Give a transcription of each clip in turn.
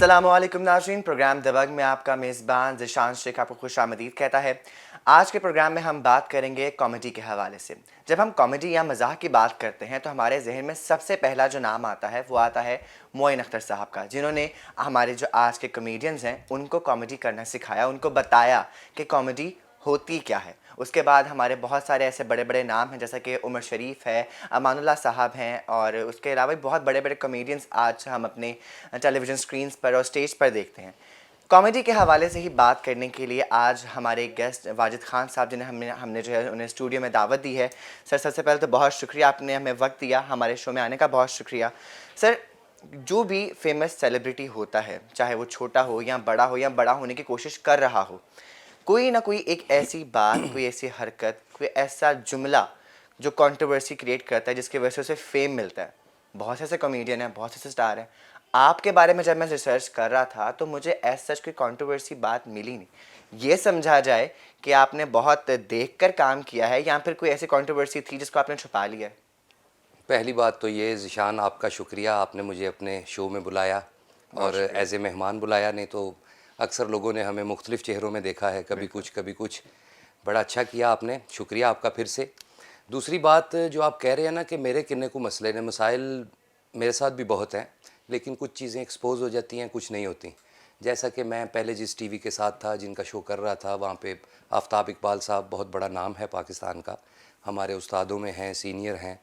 अस्सलामुअलैकुम नाज़रीन, प्रोग्राम दबंग में आपका मेज़बान ज़िशान शेख आपको खुशामदीद कहता है। आज के प्रोग्राम में हम बात करेंगे कॉमेडी के हवाले से। जब हम कॉमेडी या मज़ाक की बात करते हैं तो हमारे जहन में सबसे पहला जो नाम आता है वो आता है मोइन अख्तर साहब का, जिन्होंने हमारे जो आज के कॉमेडियंस हैं उनको कॉमेडी करना सिखाया, उनको बताया कि कॉमेडी होती क्या है। उसके बाद हमारे बहुत सारे ऐसे बड़े बड़े नाम हैं, जैसा कि उमर शरीफ है, अमानुल्लाह साहब हैं, और उसके अलावा भी बहुत बड़े बड़े कॉमेडियंस आज हम अपने टेलीविज़न स्क्रीन्स पर और स्टेज पर देखते हैं। कॉमेडी के हवाले से ही बात करने के लिए आज हमारे गेस्ट वाजिद खान साहब, जिन्हें हमने जो है उन्हें स्टूडियो में दावत दी है। सर, सबसे पहले तो बहुत शुक्रिया, आपने हमें वक्त दिया, हमारे शो में आने का बहुत शुक्रिया। सर, जो भी फेमस सेलिब्रिटी होता है, चाहे वो छोटा हो या बड़ा होने की कोशिश कर रहा हो, कोई ना कोई एक ऐसी बात, कोई ऐसी हरकत, कोई ऐसा जुमला जो कंट्रोवर्सी क्रिएट करता है, जिसकी वजह से उसे फेम मिलता है। बहुत से ऐसे कॉमेडियन हैं, बहुत से ऐसे स्टार हैं। आपके बारे में जब मैं रिसर्च कर रहा था तो मुझे एज सच कोई कंट्रोवर्सी बात मिली नहीं। ये समझा जाए कि आपने बहुत देखकर काम किया है या फिर कोई ऐसी कंट्रोवर्सी थी जिसको आपने छुपा लिया है? पहली बात तो ये ज़िशान, आपका शुक्रिया, आपने मुझे अपने शो में बुलाया और एज ए मेहमान बुलाया। नहीं तो अक्सर लोगों ने हमें मुख्तलिफ़ चेहरों में देखा है, कभी कुछ कभी कुछ। बड़ा अच्छा किया आपने, शुक्रिया आपका फिर से। दूसरी बात जो आप कह रहे हैं ना कि मेरे किन्ने को मसले ने मसाइल मेरे साथ भी बहुत हैं, लेकिन कुछ चीज़ें एक्सपोज हो जाती हैं, कुछ नहीं होती। जैसा कि मैं पहले जिस टीवी के साथ था, जिनका शो कर रहा था, वहाँ पे आफ्ताब इकबाल साहब बहुत बड़ा नाम है पाकिस्तान का, हमारे उस्तादों में हैं, सीनियर हैं।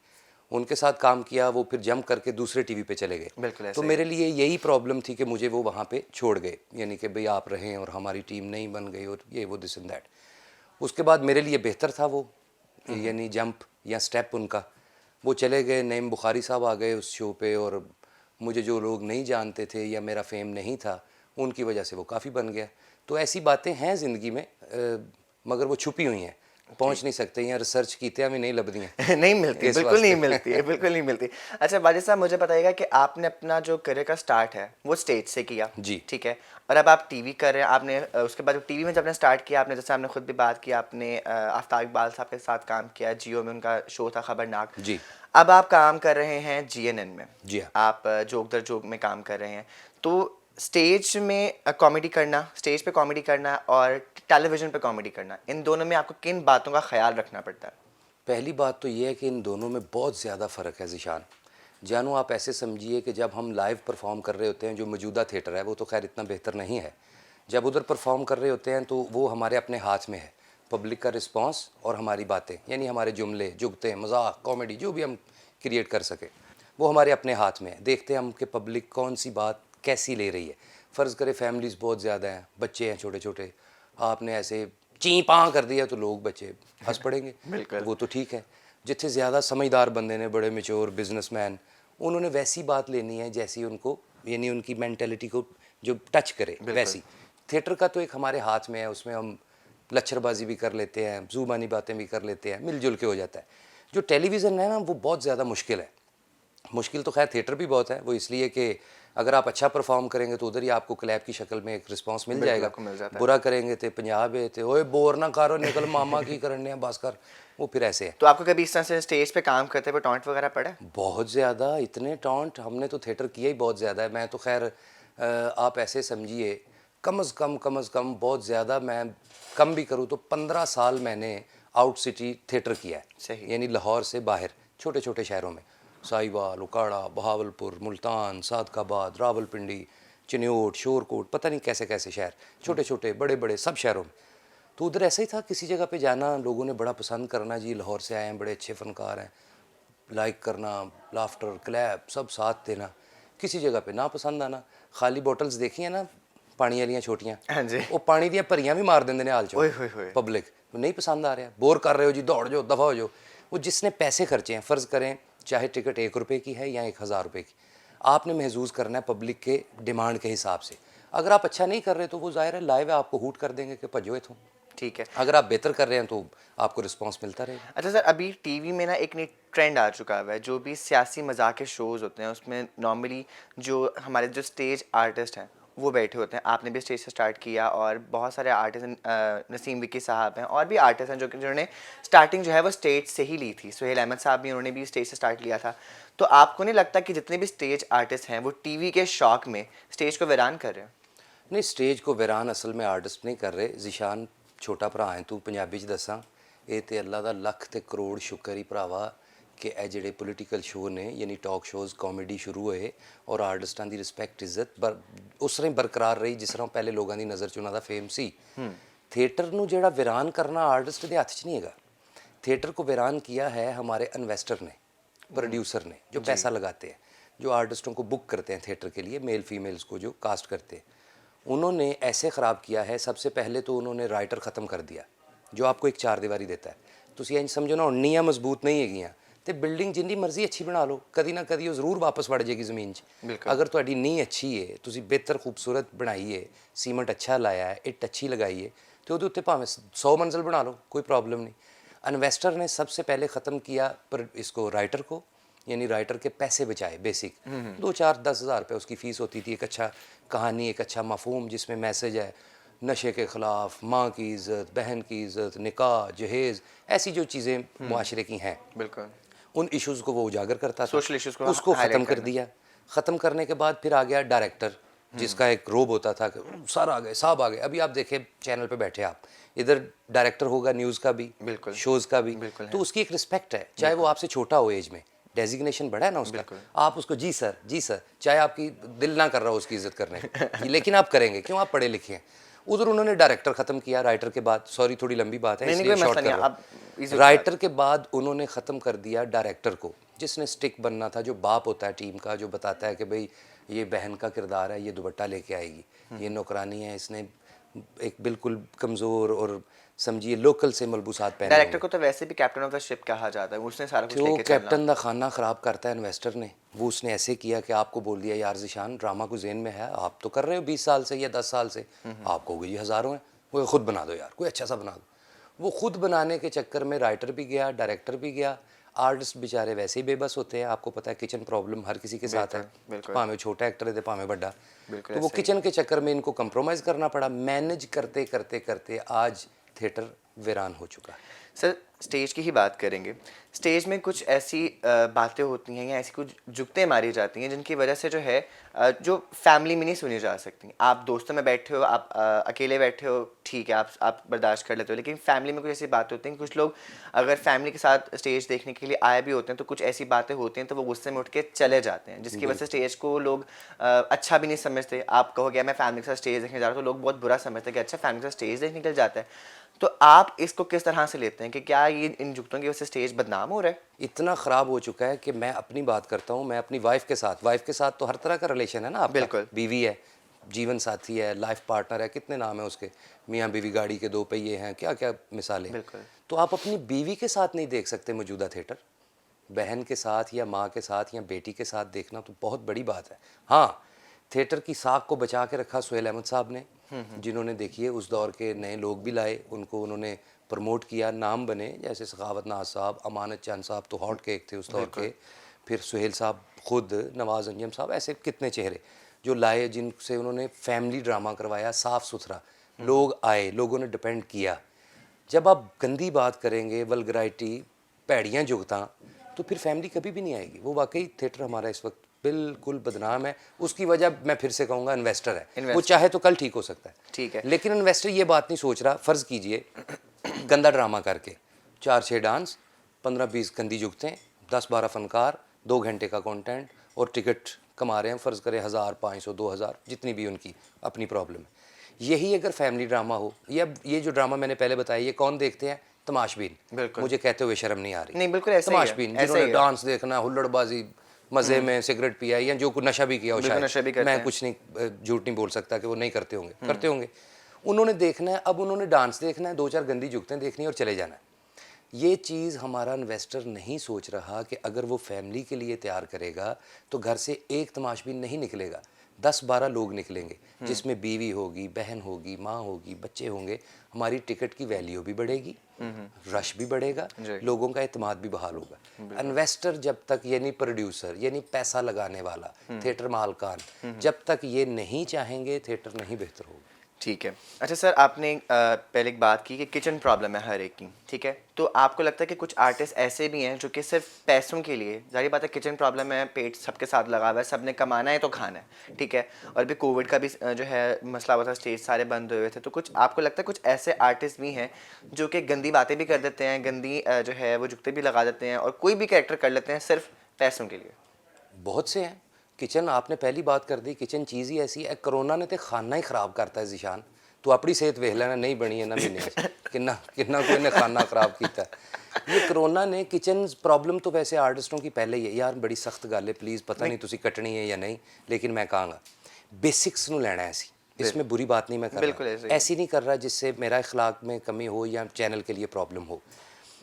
उनके साथ काम किया, वो फिर जंप करके दूसरे टीवी पे चले गए। बिल्कुल तो ऐसे ही। मेरे लिए यही प्रॉब्लम थी कि मुझे वो वहाँ पे छोड़ गए, यानी कि भाई आप रहें और हमारी टीम नहीं बन गई और ये वो दिस एंड दैट। उसके बाद मेरे लिए बेहतर था वो, यानी जंप या स्टेप उनका। वो चले गए, नईम बुखारी साहब आ गए उस शो पे, और मुझे जो लोग नहीं जानते थे या मेरा फेम नहीं था, उनकी वजह से वो काफ़ी बन गया। तो ऐसी बातें हैं ज़िंदगी में, मगर वो छुपी हुई हैं, पहुंच नहीं सकते, यहाँ रिसर्च कीते भी नहीं लभदी हैं। नहीं मिलती, इस बिल्कुल नहीं वास्ते मिलती है, बिल्कुल नहीं मिलती। अच्छा वाजिद साहब, मुझे बताइएगा कि आपने अपना जो करियर का स्टार्ट है वो स्टेज से किया, जी ठीक है, और अब आप टीवी कर रहे हैं। आपने उसके बाद टीवी में जब आपने स्टार्ट किया, आपने जैसे आपने खुद भी बात की, आपने आफ्ताब इकबाल साहब के साथ काम किया, जियो में उनका शो था खबरनाक। जी अब आप काम कर रहे हैं जीएनएन में, जी हाँ। आप जोक दर जोक में काम कर रहे हैं। तो स्टेज में कॉमेडी करना, स्टेज पे कॉमेडी करना और टेलीविज़न पे कॉमेडी करना, इन दोनों में आपको किन बातों का ख्याल रखना पड़ता है? पहली बात तो ये है कि इन दोनों में बहुत ज़्यादा फ़र्क है ज़िशान। जानू आप ऐसे समझिए कि जब हम लाइव परफॉर्म कर रहे होते हैं, जो मौजूदा थिएटर है वो तो खैर इतना बेहतर नहीं है, जब उधर परफॉर्म कर रहे होते हैं तो वो हमारे अपने हाथ में है। पब्लिक का रिस्पांस और हमारी बातें, यानी हमारे जुमले, जुगते, मजाक, कॉमेडी जो भी हम क्रिएट कर सके, वो हमारे अपने हाथ में है। देखते हैं हम कि पब्लिक कौन सी बात कैसी ले रही है। फ़र्ज़ करें फैमिलीज़ बहुत ज़्यादा हैं, बच्चे हैं छोटे छोटे, आपने ऐसे ची पाँ कर दिया तो लोग बच्चे हंस पड़ेंगे, बिल्कुल। वो तो ठीक है। जितने ज़्यादा समझदार बंदे ने, बड़े मेच्योर बिजनेसमैन, उन्होंने वैसी बात लेनी है जैसी उनको, यानी उनकी मेंटेलिटी को जो टच करे बिल्कुल। वैसी। थिएटर का तो एक हमारे हाथ में है, उसमें हम लच्छरबाजी भी कर लेते हैं, ज़ुबानी बातें भी कर लेते हैं, मिलजुल के हो जाता है। जो टेलीविज़न है ना, वो बहुत ज़्यादा मुश्किल है। मुश्किल तो खैर थिएटर भी बहुत है, वो इसलिए कि अगर आप अच्छा परफॉर्म करेंगे तो उधर ही आपको क्लैप की शक्ल में एक रिस्पांस मिल बिल्कुल जाएगा। आपको मिल जाता है। बुरा करेंगे तो पंजाब है तो ओए बोर ना करो, निकल मामा की करने बस कर, वो फिर ऐसे है। तो आपको कभी इस तरह से स्टेज पे काम करते हुए टॉन्ट वगैरह पड़ा है? बहुत ज़्यादा, इतने टॉन्ट हमने तो थिएटर किया ही बहुत ज़्यादा है। मैं तो खैर आप ऐसे समझिए, कम अज़ कम बहुत ज़्यादा, मैं कम भी करूँ तो 15 साल मैंने आउट सिटी थिएटर किया है। सही। यानी लाहौर से बाहर छोटे छोटे शहरों में, साहिवाल, उकाड़ा, बहावलपुर, मुल्तान, सादकाबाद, रावलपिंडी, चिन्योट, शोरकोट, पता नहीं कैसे कैसे शहर, छोटे छोटे बड़े बड़े सब शहरों में। तो उधर ऐसा ही था, किसी जगह पे जाना, लोगों ने बड़ा पसंद करना, जी लाहौर से आए हैं, बड़े अच्छे फ़नकार हैं, लाइक करना, लाफ्टर, क्लैप सब साथ देना। किसी जगह पे ना पसंद आना। खाली बॉटल्स देखी है ना, पानी वालियाँ छोटियाँ, हाँ जी। वो पानी दियाँ भरियाँ भी मार देंगे ने हाल चो। ओए होए होए। पब्लिक नहीं पसंद आ रहा, बोर कर रहे हो जी, दौड़ जाओ, दफ़ा हो जाओ। वो जिसने पैसे खर्चे हैं, फ़र्ज़ करें चाहे टिकट 1 रुपये की है या 1000 रुपये की, आपने महसूस करना है पब्लिक के डिमांड के हिसाब से। अगर आप अच्छा नहीं कर रहे तो वो ज़ाहिर है लाइव है, आपको हूट कर देंगे कि भजो इथों। ठीक है। अगर आप बेहतर कर रहे हैं तो आपको रिस्पॉन्स मिलता रहेगा। अच्छा सर, अभी टीवी में ना एक नई ट्रेंड आ चुका हुआ है, जो भी सियासी मजाक के शोज़ होते हैं उसमें नॉर्मली जो हमारे जो स्टेज आर्टिस्ट हैं वो बैठे होते हैं। आपने भी स्टेज से स्टार्ट किया और बहुत सारे आर्टिस्ट नसीम विकी साहब हैं और भी आर्टिस्ट हैं जो कि जिन्होंने स्टार्टिंग जो है वो स्टेज से ही ली थी। सुहेल अहमद साहब भी, उन्होंने भी स्टेज से स्टार्ट लिया था। तो आपको नहीं लगता कि जितने भी स्टेज आर्टिस्ट हैं वो टीवी के शौक में स्टेज को वीरान कर रहे हैं? नहीं, स्टेज को वीरान असल में आर्टिस्ट नहीं कर रहे। जिशान छोटा भरा है तू, पंजाबी च दसां, ਇਹ ਤੇ ਅੱਲਾ ਦਾ ਲੱਖ ਤੇ ਕਰੋੜ ਸ਼ੁਕਰ ਹੀ ਭਰਾਵਾ ਕਿ ਇਹ ਜਿਹੜੇ ਪੋਲੀਟੀਕਲ ਸ਼ੋਅ ਨੇ ਯਾਨੀ ਟਾਕ ਸ਼ੋਜ਼ ਕਾਮੇਡੀ ਸ਼ੁਰੂ ਹੋਏ ਔਰ ਆਰਟਿਸਟਾਂ ਦੀ ਰਿਸਪੈਕਟ ਇੱਜ਼ਤ ਉਸ ਤਰ੍ਹਾਂ ਹੀ ਬਰਕਰਾਰ ਰਹੀ ਜਿਸ ਤਰ੍ਹਾਂ ਪਹਿਲੇ ਲੋਕਾਂ ਦੀ ਨਜ਼ਰ 'ਚ ਉਹਨਾਂ ਦਾ ਫੇਮ ਸੀ। थिएटर ਨੂੰ ਜਿਹੜਾ ਵੀਰਾਨ ਕਰਨਾ ਆਰਟਿਸਟ ਦੇ ਹੱਥ 'ਚ नहीं हैगा। थिएटर को वीरान किया है हमारे इन्वेस्टर ने, प्रोड्यूसर ने, जो पैसा लगाते हैं, जो आर्टिस्टों को बुक करते हैं थिएटर के लिए, मेल फीमेल्स को जो कास्ट करते हैं, उन्होंने ऐसे ख़राब किया है। सबसे पहले तो उन्होंने राइटर ख़त्म कर दिया जो आपको एक चार दीवारी देता है। ਤੁਸੀਂ ਇੰਝ ਸਮਝੋ ਨਾ, ਨੀਆਂ ਮਜ਼ਬੂਤ ਨਹੀਂ ਹੈਗੀਆਂ ਤੇ ਬਿਲਡਿੰਗ ਜਿੰਨੀ ਮਰਜ਼ੀ ਅੱਛੀ ਬਣਾ ਲਓ, ਕਦੀ ਨਾ ਕਦੀ ਉਹ ਜ਼ਰੂਰ ਵਾਪਸ ਵੜ ਜਾਏਗੀ ਜ਼ਮੀਨ 'ਚ। ਅਗਰ ਤੁਹਾਡੀ ਨੀਂਹ ਅੱਛੀ ਹੈ, ਤੁਸੀਂ ਬਿਹਤਰ ਖੂਬਸੂਰਤ ਬਣਾਈ ਹੈ, ਸੀਮੈਂਟ ਅੱਛਾ ਲਾਇਆ ਹੈ, ਇੱਟ ਅੱਛੀ ਲਗਾਈ ਹੈ, ਤੇ ਉਹਦੇ ਉੱਤੇ ਭਾਵੇਂ 100 मंजिल बना लो, कोई प्रॉब्लम नहीं। इन्वेस्टर ने सबसे पहले ख़त्म किया पर इसको राइटर को, यानी राइटर के पैसे बचाए बेसिक। 2-4-10 हज़ार रुपये उसकी फ़ीस होती थी। एक अच्छा कहानी, एक अच्छा मफहूम जिसमें मैसेज है नशे के ख़िलाफ़, माँ की इज़्ज़त, बहन की इज़्ज़त, निकाह, जहेज़, ऐसी जो चीज़ें मुआशरे की हैं, बिल्कुल उन इश्यूज़ को वो उजागर करता था, सोशल इश्यूज़ को उसको highlight ख़त्म कर करना। दिया। ख़त्म करने के बाद फिर आ गया डायरेक्टर, जिसका एक रोब होता था कि सर आ गए, साहब आ गए। अभी आप देखें चैनल पे बैठे आप, इधर डायरेक्टर होगा न्यूज़ का भी, बिल्कुल शोज़ का भी, बिल्कुल तो उसकी एक रिस्पेक्ट है, चाहे वो आपसे छोटा हो एज में, डेजिग्नेशन बड़ा है ना उसका, आप उसको जी सर, चाहे आपकी दिल ना कर रहा हो उसकी इज्जत करने की, लेकिन आप करेंगे क्यों, आप पढ़े लिखे हैं। उधर उन्होंने डायरेक्टर ख़त्म किया, राइटर के बाद, सॉरी थोड़ी लंबी बात है नहीं, इसलिए कोई शॉर्ट मसला कर नहीं, रहा आप easy हूँ। राइटर के बाद उन्होंने ख़त्म कर दिया डायरेक्टर को, जिसने स्टिक बनना था, जो बाप होता है टीम का, जो बताता है कि भाई ये बहन का किरदार है, ये दुपट्टा लेके आएगी, ये नौकरानी है, इसने एक बिल्कुल कमज़ोर और समझिए लोकल से मलबूसात पहने डायरेक्टर होंगे। को तो वैसे भी कैप्टन ऑफ द शिप कहा जाता है, उसने सारा कुछ तो लेके चलना। कैप्टन का खाना ख़राब करता है इन्वेस्टर ने। वो उसने ऐसे किया कि आपको बोल दिया यार ज़िशान ड्रामा को जेन में है, आप तो कर रहे हो 20 साल से या 10 साल से, आप कहोगे ये हज़ारों हैं, वो खुद बना दो यार, कोई अच्छा सा बना दो। वो खुद बनाने के चक्कर में राइटर भी गया, डायरेक्टर भी गया, आर्टिस्ट बेचारे वैसे ही बेबस होते हैं। आपको पता है किचन प्रॉब्लम हर किसी के साथ है, बिल्कुल। भाਵੇਂ छोटा एक्टर है तो भाਵੇਂ बड़ा। बिल्कुल तो वो ऐसे ही। किचन के चक्कर में इनको कंप्रोमाइज़ करना पड़ा। मैनेज करते करते करते आज थिएटर वीरान हो चुका है। सर स्टेज की ही बात करेंगे। स्टेज में कुछ ऐसी बातें होती हैं या ऐसी कुछ जुगतें मारी जाती हैं जिनकी वजह से जो है जो फैमिली में नहीं सुनी जा सकती। आप दोस्तों में बैठे हो, आप अकेले बैठे हो, ठीक है, आप बर्दाश्त कर लेते हो, लेकिन फैमिली में कुछ ऐसी बातें होती हैं कि कुछ लोग अगर फैमिली के साथ स्टेज देखने के लिए आए भी होते हैं तो कुछ ऐसी बातें होती हैं तो वो गुस्से में उठ के चले जाते हैं, जिसकी वजह से स्टेज को लोग अच्छा भी नहीं समझते। आप कहोगे मैं फैमिली के साथ स्टेज देखने जा रहा हूँ, तो लोग बहुत बुरा समझते हैं कि अच्छा फैमिली के साथ स्टेज देखने निकल जाता है। तो आप इसको किस तरह से लेते हैं कि क्या ये इन जुगतों की वजह से स्टेज बदनाम हो रहा है? इतना ख़राब हो चुका है कि मैं अपनी बात करता हूँ, मैं अपनी वाइफ के साथ तो हर तरह का रिलेशन है ना आपका। बिल्कुल। बीवी है, जीवन साथी है, लाइफ पार्टनर है, कितने नाम है उसके, मियाँ बीवी, गाड़ी के दो पहिए हैं, क्या क्या मिसालें। बिल्कुल। तो आप अपनी बीवी के साथ नहीं देख सकते मौजूदा थिएटर, बहन के साथ या माँ के साथ या बेटी के साथ देखना तो बहुत बड़ी बात है। हाँ, थिएटर की साख को बचा के रखा सुहेल अहमद साहब ने, जिन्होंने देखिए उस दौर के नए लोग भी लाए, उनको उन्होंने प्रमोट किया, नाम बने, जैसे सखावत नाज साहब, अमानत चांद साहब तो हॉट केक थे उस दौर के, फिर सुहेल साहब खुद, नवाज़ अंजम साहब, ऐसे कितने चेहरे जो लाए, जिनसे उन्होंने फैमिली ड्रामा करवाया, साफ़ सुथरा, लोग आए, लोगों ने डिपेंड किया। जब आप गंदी बात करेंगे, वल्गराइटी, पैड़ियाँ जुगतां, तो फिर फैमिली कभी भी नहीं आएगी। वो वाकई थिएटर हमारा इस वक्त बिल्कुल बदनाम है। उसकी वजह मैं फिर से कहूँगा इन्वेस्टर है। वो चाहे तो कल ठीक हो सकता है, ठीक है, लेकिन इन्वेस्टर ये बात नहीं सोच रहा। फ़र्ज़ कीजिए गंदा ड्रामा करके 4-6 डांस, 15-20 गंदी जुगतें, 10-12 फ़नकार, 2 घंटे का कंटेंट और टिकट कमा रहे हैं, फ़र्ज़ करें 1000, 500, 2000, जितनी भी उनकी अपनी प्रॉब्लम है। यही अगर फैमिली ड्रामा हो, या ये जो ड्रामा मैंने पहले बताया, ये कौन देखते हैं? तमाशबीन। बिल्कुल। मुझे कहते हुए शर्म नहीं आ रही। नहीं, बिल्कुल ऐसा ही है, तमाशबीन ऐसा जिन्होंने ही है। डांस देखना, हुल्लड़बाजी, मज़े में सिगरेट पिया या जो कुछ नशा भी किया हो, बिल्कुल नशा भी शायद करते मैं हैं। कुछ नहीं झूठ नहीं बोल सकता कि वो नहीं करते होंगे, करते होंगे। उन्होंने देखना है, अब उन्होंने डांस देखना है, 2-4 गंदी जुगतें देखनी है और चले जाना है। ये चीज़ हमारा इन्वेस्टर नहीं सोच रहा कि अगर वो फैमिली के लिए तैयार करेगा तो घर से एक तमाशबीन नहीं निकलेगा, 10-12 लोग निकलेंगे, जिसमें बीवी होगी, बहन होगी, माँ होगी, बच्चे होंगे। हमारी टिकट की वैल्यू भी बढ़ेगी, रश भी बढ़ेगा, जी। लोगों का एतमाद भी बहाल होगा। इन्वेस्टर जब तक, यानी प्रोड्यूसर यानी पैसा लगाने वाला, थिएटर मालकान जब तक ये नहीं चाहेंगे, थिएटर नहीं बेहतर होगा। ठीक है। अच्छा सर, आपने पहले एक बात की कि किचन प्रॉब्लम है हर एक की, ठीक है। तो आपको लगता है कि कुछ आर्टिस्ट ऐसे भी हैं जो कि सिर्फ पैसों के लिए, जाहिर बात है किचन प्रॉब्लम है, पेट सबके साथ लगा हुआ है, सबने कमाना है तो खाना है, ठीक है। और भी कोविड का भी जो है मसला हुआ था, स्टेज सारे बंद हुए थे, तो कुछ आपको लगता है कुछ ऐसे आर्टिस्ट भी हैं जो कि गंदी बातें भी कर देते हैं, गंदी जो है वो जुगते भी लगा देते हैं और कोई भी कैरेक्टर कर लेते हैं सिर्फ पैसों के लिए? बहुत से हैं। किचन, आपने पहली बात कर दी, किचन चीज़ ही ऐसी है। कोरोना ने तो खाना ही खराब करता है जिशान। तू अपनी सेहत वेख लेना, नहीं बनी है ना महीने किन्ना किन्ना कोई ने खाना खराब किया। ये कोरोना ने किचन प्रॉब्लम तो वैसे आर्टिस्टों की पहले ही है यार, बड़ी सख्त गल है, प्लीज़ पता नहीं तुसी कटनी है या नहीं, लेकिन मैं कहूँगा बेसिक्स नू लेना है ऐसी, इसमें बुरी बात नहीं मैं कर बिल्कुल रहा, ऐसी नहीं कर रहा जिससे मेरा अखलाक में कमी हो या चैनल के लिए प्रॉब्लम हो।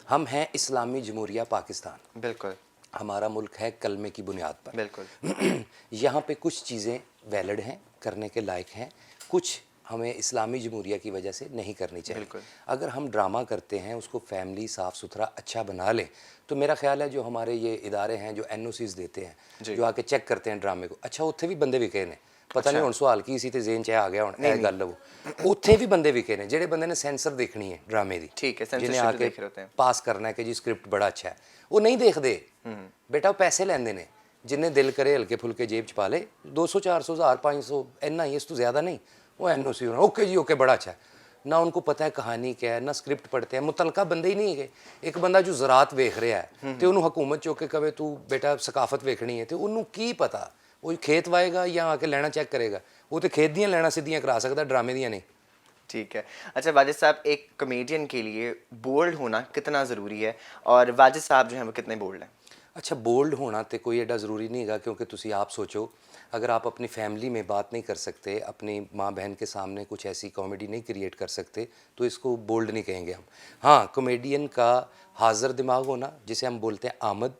हम हैं इस्लामी जमहूरिया पाकिस्तान, बिल्कुल हमारा मुल्क है कलमे की बुनियाद पर। बिल्कुल। यहाँ पे कुछ चीज़ें वैलिड हैं, करने के लायक हैं, कुछ हमें इस्लामी जमहूरिया की वजह से नहीं करनी चाहिए। बिल्कुल। अगर हम ड्रामा करते हैं, उसको फैमिली साफ़ सुथरा अच्छा बना लें, तो मेरा ख्याल है जो हमारे ये इदारे हैं जो NOCs देते हैं, जो आके चेक करते हैं ड्रामे को, अच्छा उत्थे भी बंदे विके ने, पता नहीं हुण सवाल की इसी ते जेन च आ गया हुण ਇਹ ਗੱਲ वो उत्थे भी बंदे विके ने ਜਿਹੜੇ बंदे ने सेंसर देखनी है ड्रामे दी, ठीक है, जिन्हें censorship आके देख रहे होते हैं। पास करना है कि जी स्क्रिप्ट बड़ा अच्छा है, वो नहीं देखते बेटा, वो पैसे लेंदे ने, जिन्हें दिल करे हल्के फुल्के जेब च पा ले, 200 400 1000 500 इन्ना ही, इस तो ज़्यादा नहीं, वो NOC ओके जी ओके बड़ा अच्छा है ना, उनको पता है कहानी क्या है ना, स्क्रिप्ट पढ़ते हैं, मुतलका बंदे ही नहीं है। एक बंदा जो ज़रात वेख रहा है तो उन्होंने हुकूमत चुक के कहे तू बेटा सकाफत वेखनी है, तो उन्होंने की पता वो खेत वाएगा या आके लैना चेक करेगा, वो तो खेत दियाँ लैना सीधियाँ करा सकता, ड्रामे दियाँ नहीं। ठीक है। अच्छा वाजिद साहब, एक कॉमेडियन के लिए बोल्ड होना कितना ज़रूरी है और वाजिद साहब जो हैं वो कितने बोल्ड हैं? अच्छा, बोल्ड होना तो कोई एडा ज़रूरी नहीं है, क्योंकि तुसी आप सोचो, अगर आप अपनी फैमिली में बात नहीं कर सकते, अपनी माँ बहन के सामने कुछ ऐसी कॉमेडी नहीं क्रिएट कर सकते, तो इसको बोल्ड नहीं कहेंगे हम। हाँ, कॉमेडियन का हाज़र दिमाग होना, जिसे हम बोलते हैं आमद,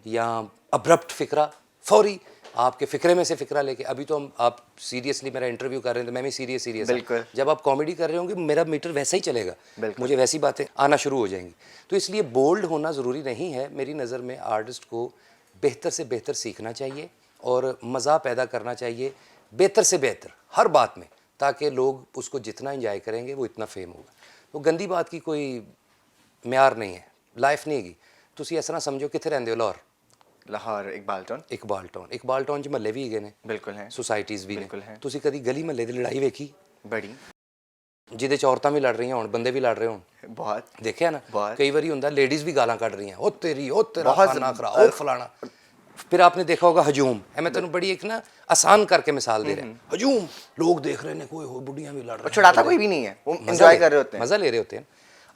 या अब्रप्ट फ़िक्रा, फौरी, आपके फ़िक्रे में से फ़िक्रा लेके, अभी तो हम आप सीरियसली मेरा इंटरव्यू कर रहे हैं तो मैं भी सीरियस बिल्कुल। जब आप कॉमेडी कर रहे होंगे मेरा मीटर वैसा ही चलेगा, मुझे वैसी बातें आना शुरू हो जाएंगी। तो इसलिए बोल्ड होना ज़रूरी नहीं है मेरी नज़र में। आर्टिस्ट को बेहतर से बेहतर सीखना चाहिए और मज़ा पैदा करना चाहिए बेहतर से बेहतर हर बात में, ताकि लोग उसको जितना इंजॉय करेंगे वो इतना फेम होगा। तो गंदी बात की कोई म्यार नहीं है, लाइफ नहीं हैगी। तुसी ऐसा ना समझो कितने रहंदे हो, लाहौर लाहौर इकबाल टाउन। इकबाल टाउन च महल्ले भी हैगे ने, बिल्कुल हैं। सोसाइटीज़ भी बिल्कुल ने। हैं। तुसी कदी गली महल्ले दी लड़ाई वेखी बड़ी ਜਿਹਦੇ 'ਚ ਔਰਤਾਂ ਵੀ ਲੜ ਰਹੀਆਂ ਹੋਣ, ਬੰਦੇ ਵੀ ਲੜ ਰਹੇ ਹੋਣ, बहुत ਦੇਖਿਆ ਨਾ? बहुत। कई बारी ਹੁੰਦਾ ਲੇਡੀਜ਼ भी गालां ਕੱਢ रही हैं, ओ तेरी ओ तेरा बहुत खाना खराब ओ फलाना। फिर आपने देखा होगा हजूम है, मैं तेन बड़ी एक ना आसान करके मिसाल दे रहा हूँ। हजूम लोग देख रहे हैं, कोई हो बुढ़ियाँ भी लड़ रही हैं, छुड़ाता कोई भी नहीं है, वो एंजॉय कर रहे होते हैं। मज़ा ले रहे होते हैं।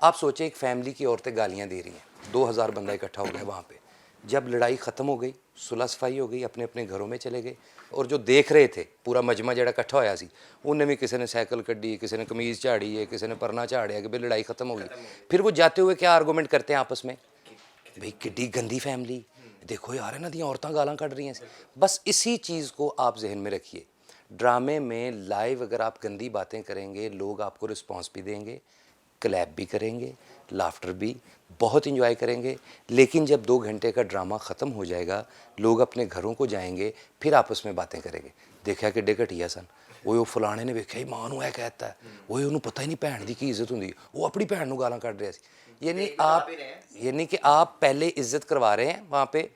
आप सोचे एक फैमिली की औरतें गालियाँ दे रही हैं, 2000 बंदा इकट्ठा हो गया वहाँ पे, जब लड़ाई ख़त्म हो गई, सुलह सफाई हो गई, अपने अपने घरों में चले गए, और जो देख रहे थे पूरा मजमा ਜਿਹੜਾ इकट्ठा होया सी, उन्हें भी किसी ने साइकिल कड्डी, किसी ने कमीज़ झाड़ी है, किसी ने परना झाड़िया कि भाई लड़ाई ख़त्म हो गई। फिर वो जाते हुए क्या आर्गूमेंट करते हैं आपस में, भाई किड्डी गंदी फैमिली, देखो यार इन्हां दी औरतां गालां कढ़ रही हैं। बस इसी चीज़ को आप जहन में रखिए, ड्रामे में लाइव अगर आप गंदी बातें करेंगे, लोग आपको रिस्पॉन्स भी देंगे, क्लैप भी करेंगे, लाफ्टर भी बहुत इंजॉय करेंगे, लेकिन जब 2 घंटे का ड्रामा ख़त्म हो जाएगा, लोग अपने घरों को जाएंगे, फिर आपस में बातें करेंगे, देखा कि घटिया सन, वो फलाने ने वेख्या ही मां नूं ऐ कहता है, वो उन्होंने पता ही नहीं भैन की की इज्जत होंगी, वो अपनी भैन नूं गालां कढ़ रहा सी। यानी कि आप पहले इज्जत करवा रहे हैं वहाँ पे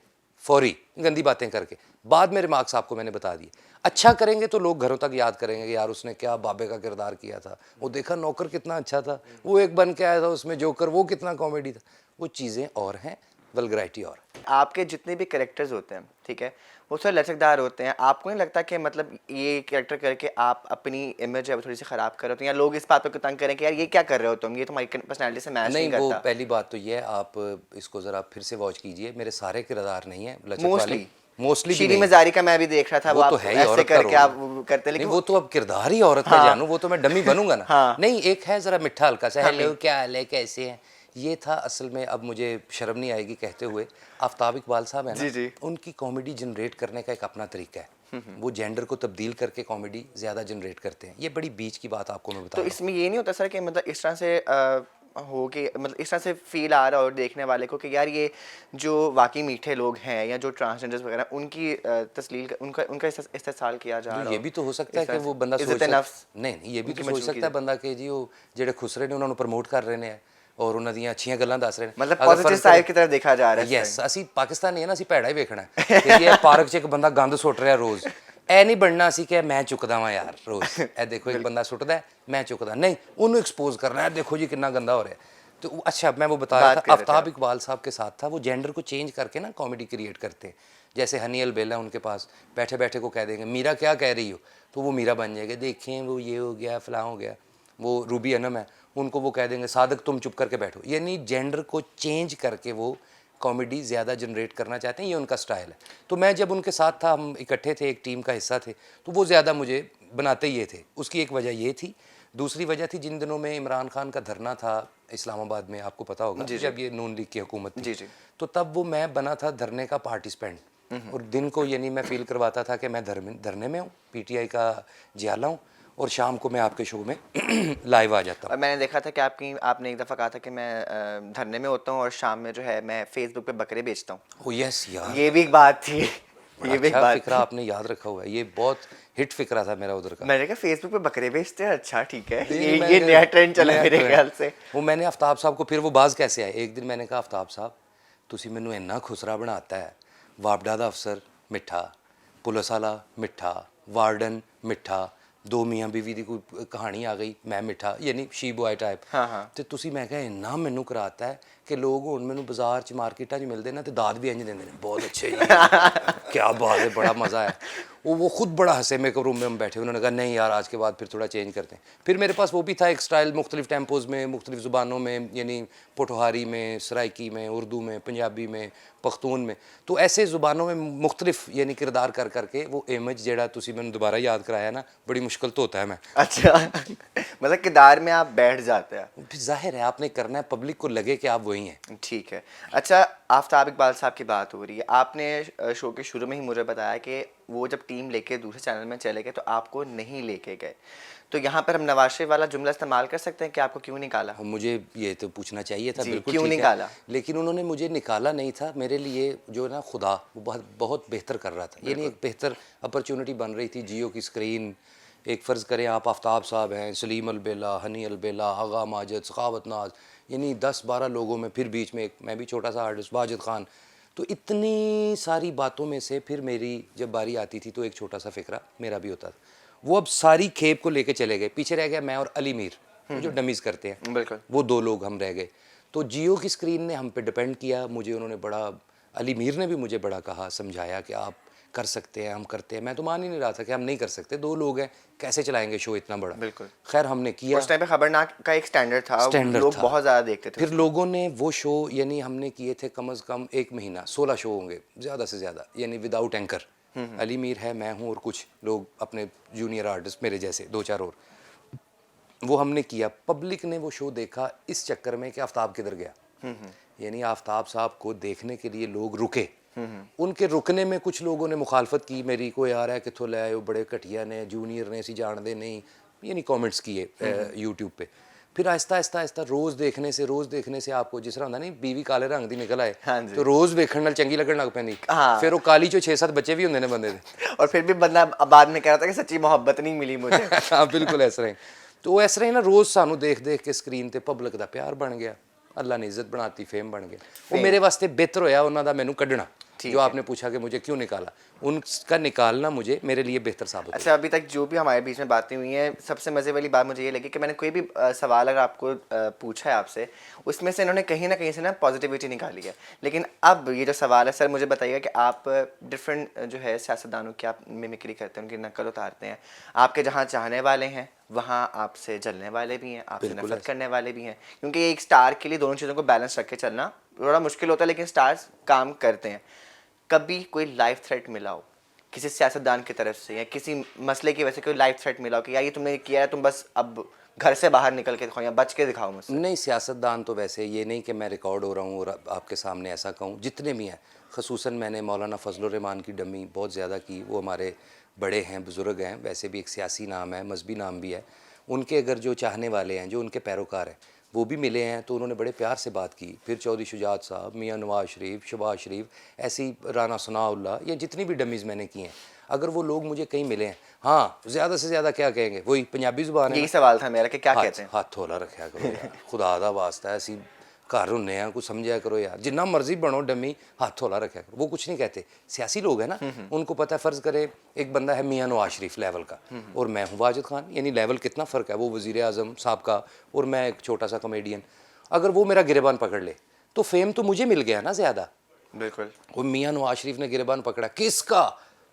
फौरी गंदी बातें करके, बाद में रिमार्क्स आपको मैंने बता दिए। अच्छा करेंगे तो लोग घरों तक याद करेंगे कि यार उसने क्या बाबे का किरदार किया था, वो देखा नौकर कितना अच्छा था, वो एक बन के आया था उसमें जोकर, वो कितना कॉमेडी था। वो चीज़ें और हैं, वल्गैरिटी और। आपके जितने भी कैरेक्टर्स होते हैं, ठीक है, वो थोड़े लचकदार होते हैं। आपको नहीं लगता कि मतलब ये कैरेक्टर करके आप अपनी इमेज है वो थोड़ी सी ख़राब कर रहे हो, या लोग इस बात पर तंग करें कि यार ये क्या कर रहे हो तुम, ये तुम्हारी पर्सनैलिटी से मैच नहीं वो करता? पहली बात तो ये है, आप इसको ज़रा फिर से वॉच कीजिए, मेरे सारे किरदार नहीं है लचक वाले, मोस्टली शीरी मजारी का मैं भी देख रहा था, वो तो आप है ही ऐसे औरत का करके रोल। आप करते, लेकिन वो तो अब किरदार ही औरत का जानू, वो तो मैं डमी बनूंगा ना। हाँ। नहीं, एक है जरा मिठा हल्का सा, हेलो क्या हाल है कैसे हैं, ये था असल में। अब मुझे शर्म नहीं आएगी कहते हुए, आफ्ताब इकबाल साहब है ना, जी। उनकी कॉमेडी जनरेट करने का एक अपना तरीका है, वो जेंडर को तब्दील करके कॉमेडी ज़्यादा जनरेट करते हैं। ये बड़ी बीच की बात आपको मैं बता तो रहा हूँ। इसमें ये नहीं होता सर कि मतलब इस तरह से हो कि मतलब इस तरह से फील आ रहा हो देखने वाले को कि यार ये जो वाकई मीठे लोग हैं या जो ट्रांसजेंडर्स वगैरह उनकी तस्लील उनका उनका इस्तेसाल किया जा जो रहा ये हो भी तो हो सकता है इस कि तरह वो से बंदा सोच इज्जत नफ्स नहीं ये भी उनकी तो सोच मजबूरी सकता है है। बंदा कि जी वो ਜਿਹੜੇ ਖੁਸਰੇ ਨੇ ਉਹਨਾਂ ਨੂੰ ਪ੍ਰਮੋਟ ਕਰ ਰਹੇ ਨੇ ਔਰ ਉਹਨਾਂ ਦੀਆਂ ਅੱਛੀਆਂ ਗੱਲਾਂ ਦੱਸ ਰਹੇ ਨੇ मतलब ਅਗਰ पॉजिटिव ਫਰਜ਼ ਕਰੇ साइड की तरफ देखा जा रहा है इस ਯੈਸ ਅਸੀਂ ਪਾਕਿਸਤਾਨੀ ਹੈ ਨਾ ਅਸੀਂ ਭੈੜਾ ਹੀ ਵੇਖਣਾ ਹੈ ਕਿ ਜੀ ਇਹ ਪਾਰਕ 'ਚ ਇੱਕ ਬੰਦਾ ਗੰਦ ਸੁੱਟ ਰਿਹਾ ਰੋਜ਼ ਇਹ ਨਹੀਂ ਬਣਨਾ ਸੀ ਕਿ ਮੈਂ ਚੁੱਕਦਾ ਵਾਂ ਯਾਰ ਰੋਜ਼ ਇਹ ਦੇਖੋ ਇੱਕ ਬੰਦਾ ਸੁੱਟਦਾ ਮੈਂ ਚੁੱਕਦਾ ਨਹੀਂ ਉਹਨੂੰ एक्सपोज करना है देखो जी कितना गंदा हो रहा है तो अच्छा मैं वो बता रहा बात था कर रहे थे आफ्ताब आप। इकबाल साहब के साथ था वो जेंडर को चेंज करके ना कॉमेडी क्रिएट करते हैं जैसे हनी अलबेला उनके पास बैठे बैठे को कह देंगे मीरा क्या कह रही हो तो वो मीरा बन जाएगा देखें वो ये हो गया फलां हो गया वो रूबी अनम है उनको वो कह देंगे सादक तुम चुप करके बैठो यानी जेंडर को चेंज करके वो कॉमेडी ज़्यादा जनरेट करना चाहते हैं ये उनका स्टाइल है तो मैं जब उनके साथ था हम इकट्ठे थे एक टीम का हिस्सा थे तो वो ज़्यादा मुझे बनाते ये थे उसकी एक वजह ये थी दूसरी वजह थी जिन दिनों में इमरान खान का धरना था इस्लामाबाद में आपको पता होगा जब ये नून लीग की हुकूमत थी तो तब वो मैं बना था धरने का पार्टिसिपेंट और दिन को यानी मैं फील करवाता था कि मैं धरने में हूँ पीटीआई का जियाला हूँ और शाम को मैं आपके शो में लाइव आ जाता हूँ और मैंने देखा था कि आपने एक दफ़ा कहा था कि मैं धरने में होता हूँ और शाम में जो है मैं फेसबुक पे बकरे बेचता हूँ। ओ यस यार ये भी एक बात थी ये भी एक अच्छा बात फिक्रा आपने याद रखा हुआ है ये बहुत हिट फिक्रा था मेरा उधर का मैंने कहा फेसबुक पे बकरे बेचते हैं अच्छा ठीक है नहीं, ये मैंने नया ट्रेंड चला नया मेरे trend। ख्याल से। वो मैंने आफ्ताब साहब को फिर वो बाज कैसे आए एक दिन मैंने कहा आफ्ताब साहब ਤੁਸੀਂ ਮੈਨੂੰ ਇੰਨਾ ਖੁਸਰਾ ਬਣਾਤਾ ਹੈ ਵਾਪਡਾ ਦਾ ਅਫਸਰ ਮਿੱਠਾ ਪੁਲਿਸ ਵਾਲਾ ਮਿੱਠਾ ਵਾਰਡਨ ਮਿੱਠਾ ਦੋ ਮੀਆਂ ਬੀਵੀ ਦੀ ਕੋਈ ਕਹਾਣੀ ਆ ਗਈ ਮੈਂ ਮਿੱਠਾ ਯਾਨੀ ਸ਼ੀ ਬॉय ਟਾਈਪ ਤੇ ਤੁਸੀਂ ਮੈਂ ਕਿਹਾ ਇੰਨਾ ਮੈਨੂੰ ਕਰਾਤਾ ਹੈ ਕਿ ਲੋਕ ਹੁਣ ਮੈਨੂੰ ਬਾਜ਼ਾਰ 'ਚ ਮਾਰਕੀਟਾਂ 'ਚ ਮਿਲਦੇ ਨਾ ਤੇ ਦਾਦ ਵੀ ਇੰਜ ਦਿੰਦੇ ਨੇ बहुत अच्छे जी क्या बात है बड़ा मज़ा है वो खुद बड़ा हंसे मेरे को रूम में हम बैठे उन्होंने कहा नहीं यार आज के बाद फिर थोड़ा चेंज करते हैं फिर मेरे पास वो भी था एक स्टाइल मुख्तलिफ टेम्पोज़ में मुख्तलिफ ज़ुबानों में यानी पोठोहारी में सराइकी में उर्दू में पंजाबी में पख्तून में तो ऐसे ज़ुबानों में मुख्तलिफ यानी किरदार कर करके वो इमेज जेड़ा तुसी मैंने दोबारा याद कराया ना बड़ी मुश्किल तो होता है मैं अच्छा मतलब किरदार में आप बैठ जाते हैं फिर जाहिर है आपने करना है पब्लिक को लगे कि आप वही हैं ठीक है। अच्छा आफ्ताब इकबाल साहब की बात हो रही है आपने शो के शुरू में ही मुझे बताया कि वो जब टीम लेके दूसरे चैनल में चले गए तो आपको नहीं लेके गए तो यहाँ पर हम नवाज शरीफ वाला जुमला इस्तेमाल कर सकते हैं कि आपको क्यों निकाला? मुझे ये तो पूछना चाहिए था बिल्कुल क्यों ठीक निकाला? है लेकिन उन्होंने मुझे निकाला नहीं था मेरे लिए जो ना खुदा वो बहुत बहुत बेहतर कर रहा था यानी एक बेहतर अपॉर्चुनिटी बन रही थी जियो की स्क्रीन एक फ़र्ज़ करें आप आफ्ताब साहब हैं सलीम अलबेला हनी अलबेला आगा माजिद सखावत नाज यानी 10-12 लोगों में फिर बीच में एक मैं भी छोटा सा आर्टिस्ट वाजिद खान तो इतनी सारी बातों में से फिर मेरी जब बारी आती थी तो एक छोटा सा फ़िक्रा मेरा भी होता था वो अब सारी खेप को लेके चले गए पीछे रह गया मैं और अली मीर जो डमीज़ करते हैं बिल्कुल वो दो लोग हम रह गए तो जियो की स्क्रीन ने हम पे डिपेंड किया मुझे उन्होंने बड़ा अली मीर ने भी मुझे बड़ा कहा समझाया कि आप कर सकते हैं हम करते हैं मैं तो मान ही नहीं रहा था कि हम नहीं कर सकते दो लोग हैं कैसे चलाएंगे शो इतना बड़ा बिल्कुल खैर हमने किया उस टाइम पे खबरनाक का एक स्टैंडर्ड था लोग बहुत ज़्यादा देखते थे फिर लोगों ने वो शो यानी हमने किए थे कम से कम 1 महीना 16 शो होंगे ज़्यादा से ज़्यादा यानी विदाउट एंकर अली मीर है मैं हूँ और कुछ लोग अपने जूनियर आर्टिस्ट मेरे जैसे 2-4 और वो हमने किया पब्लिक ने वो शो देखा इस चक्कर में कि आफ्ताब किधर गया यानी आफ्ताब साहब को देखने के लिए लोग रुके उनके रुकने में कुछ लोगों ने मुखालफत की मेरी कोई आ रहा है कितों ले आए बड़े घटिया ने जूनियर ने असी जानते नहीं यानी कमेंट्स किए यूट्यूब पे फिर आहिस्ता आहिस्ता आहिस्ता रोज़ देखने से आपको जिस तरह होंदा नहीं बीवी काले रंग दी निकल आए तो रोज़ वेखण नाल चंगी लगन लग पैंदी फिर वो काली चो 6-7 बच्चे भी होंदे ने बंदे दे और फिर भी बंदा बाद में कह रहा था कि सच्ची मोहब्बत नहीं मिली मुझे हाँ बिल्कुल इस तरह तो इस तरह ना रोज़ सानू देख देख के स्क्रीन ते पब्लिक दा प्यार बन गया अल्लाह ने इज्जत बनाती फेम बन गया वो मेरे वास्ते बेहतर होया उन्हों दा मैनू कढ़ना जो आपने पूछा कि मुझे क्यों निकाला उनका निकालना मुझे मेरे लिए बेहतर साबित अच्छा अभी तक जो भी हमारे बीच में बातें हुई हैं सबसे मज़े वाली बात मुझे ये लगी कि मैंने कोई भी सवाल अगर आपको पूछा है आपसे उसमें से इन्होंने कहीं ना कहीं से ना पॉजिटिविटी निकाली है लेकिन अब ये जो सवाल है सर मुझे बताइएगा कि आप डिफरेंट जो है सियासतदानों की आप मिमिक्री करते हैं उनकी नकल उतारते हैं आपके जहाँ चाहने वाले हैं वहाँ आपसे जलने वाले भी हैं आपसे नफरत करने वाले भी हैं क्योंकि एक स्टार के लिए दोनों चीज़ों को बैलेंस रख के चलना थोड़ा मुश्किल होता है लेकिन स्टार्स काम करते हैं कभी कोई लाइफ थ्रेट मिला हो किसी सियासतदान की तरफ से या किसी मसले की वजह से कोई लाइफ थ्रेट मिला हो कि यार ये तुमने किया है तुम बस अब घर से बाहर निकल के दिखाओ या बच के दिखाओ मुझसे? नहीं सियासतदान तो वैसे ये नहीं कि मैं रिकॉर्ड हो रहा हूँ और आपके सामने ऐसा कहूँ जितने भी हैं खसूसन मैंने मौलाना फजल रहमान की डमी बहुत ज़्यादा की वो हमारे बड़े हैं बुज़ुर्ग हैं वैसे भी एक सियासी नाम है मजहबी नाम भी है उनके अगर जो चाहने वाले हैं जो उनके पैरोकार हैं वो भी मिले हैं तो उन्होंने बड़े प्यार से बात की। फिर चौधरी शुजात साहब, मियाँ नवाज शरीफ, शहबाज शरीफ, ऐसी राना सनाउल्लाह, ये जितनी भी डमीज़ मैंने की हैं, अगर वो लोग मुझे कहीं मिले हैं, हाँ ज़्यादा से ज़्यादा क्या कहेंगे, वही पंजाबी ज़ुबान है यही ना, सवाल था मेरा कि क्या कहते हैं। हाथ थोला रखा करो यार, खुदा दा वास्ता है, ऐसी घर होने हैं, कुछ समझा करो यार, जिन्ना मर्जी बनो डमी, हाथ थोला रखा करो। वो कुछ नहीं कहते, सियासी लोग हैं ना, उनको पता है, फ़र्ज़ करे एक बंदा है मियाँ नवाज शरीफ लेवल का और मैं हूँ वाजिद खान, यानी लेवल कितना फ़र्क है, वो वज़ीर आज़म साहब का और मैं एक छोटा सा कॉमेडियन। अगर वो मेरा गिरेबान पकड़ ले तो फेम तो मुझे मिल गया ना ज़्यादा। बिल्कुल। वो मियाँ नवाज शरीफ ने गिरेबान पकड़ा, किसका,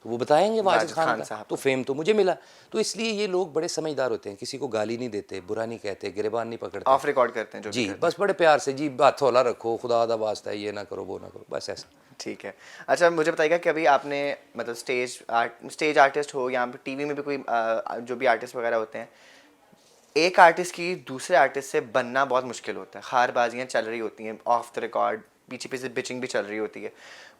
तो वो बताएंगे वाजिद वाजिद खान खान का, साहब तो का। फेम तो मुझे मिला। तो इसलिए ये लोग बड़े समझदार होते हैं, किसी को गाली नहीं देते, बुरा नहीं कहते, गिरेबान नहीं पकड़ते। ऑफ रिकॉर्ड करते हैं जो भी जी, करते बस बड़े प्यार से, जी हाथ हौला रखो, खुदा दा वास्ता है, ये ना करो वो ना करो, बस ऐसा। हैं। ठीक है। अच्छा मुझे बताइएगा कि अभी आपने मतलब स्टेज आर्टिस्ट हो या टीवी में भी कोई जो भी आर्टिस्ट वगैरह होते हैं, एक आर्टिस्ट की दूसरे आर्टिस्ट से बनना बहुत मुश्किल होता है, खारबाजियाँ चल रही होती हैं ऑफ द रिकॉर्ड, पीछे पीछे बिचिंग भी चल रही होती है।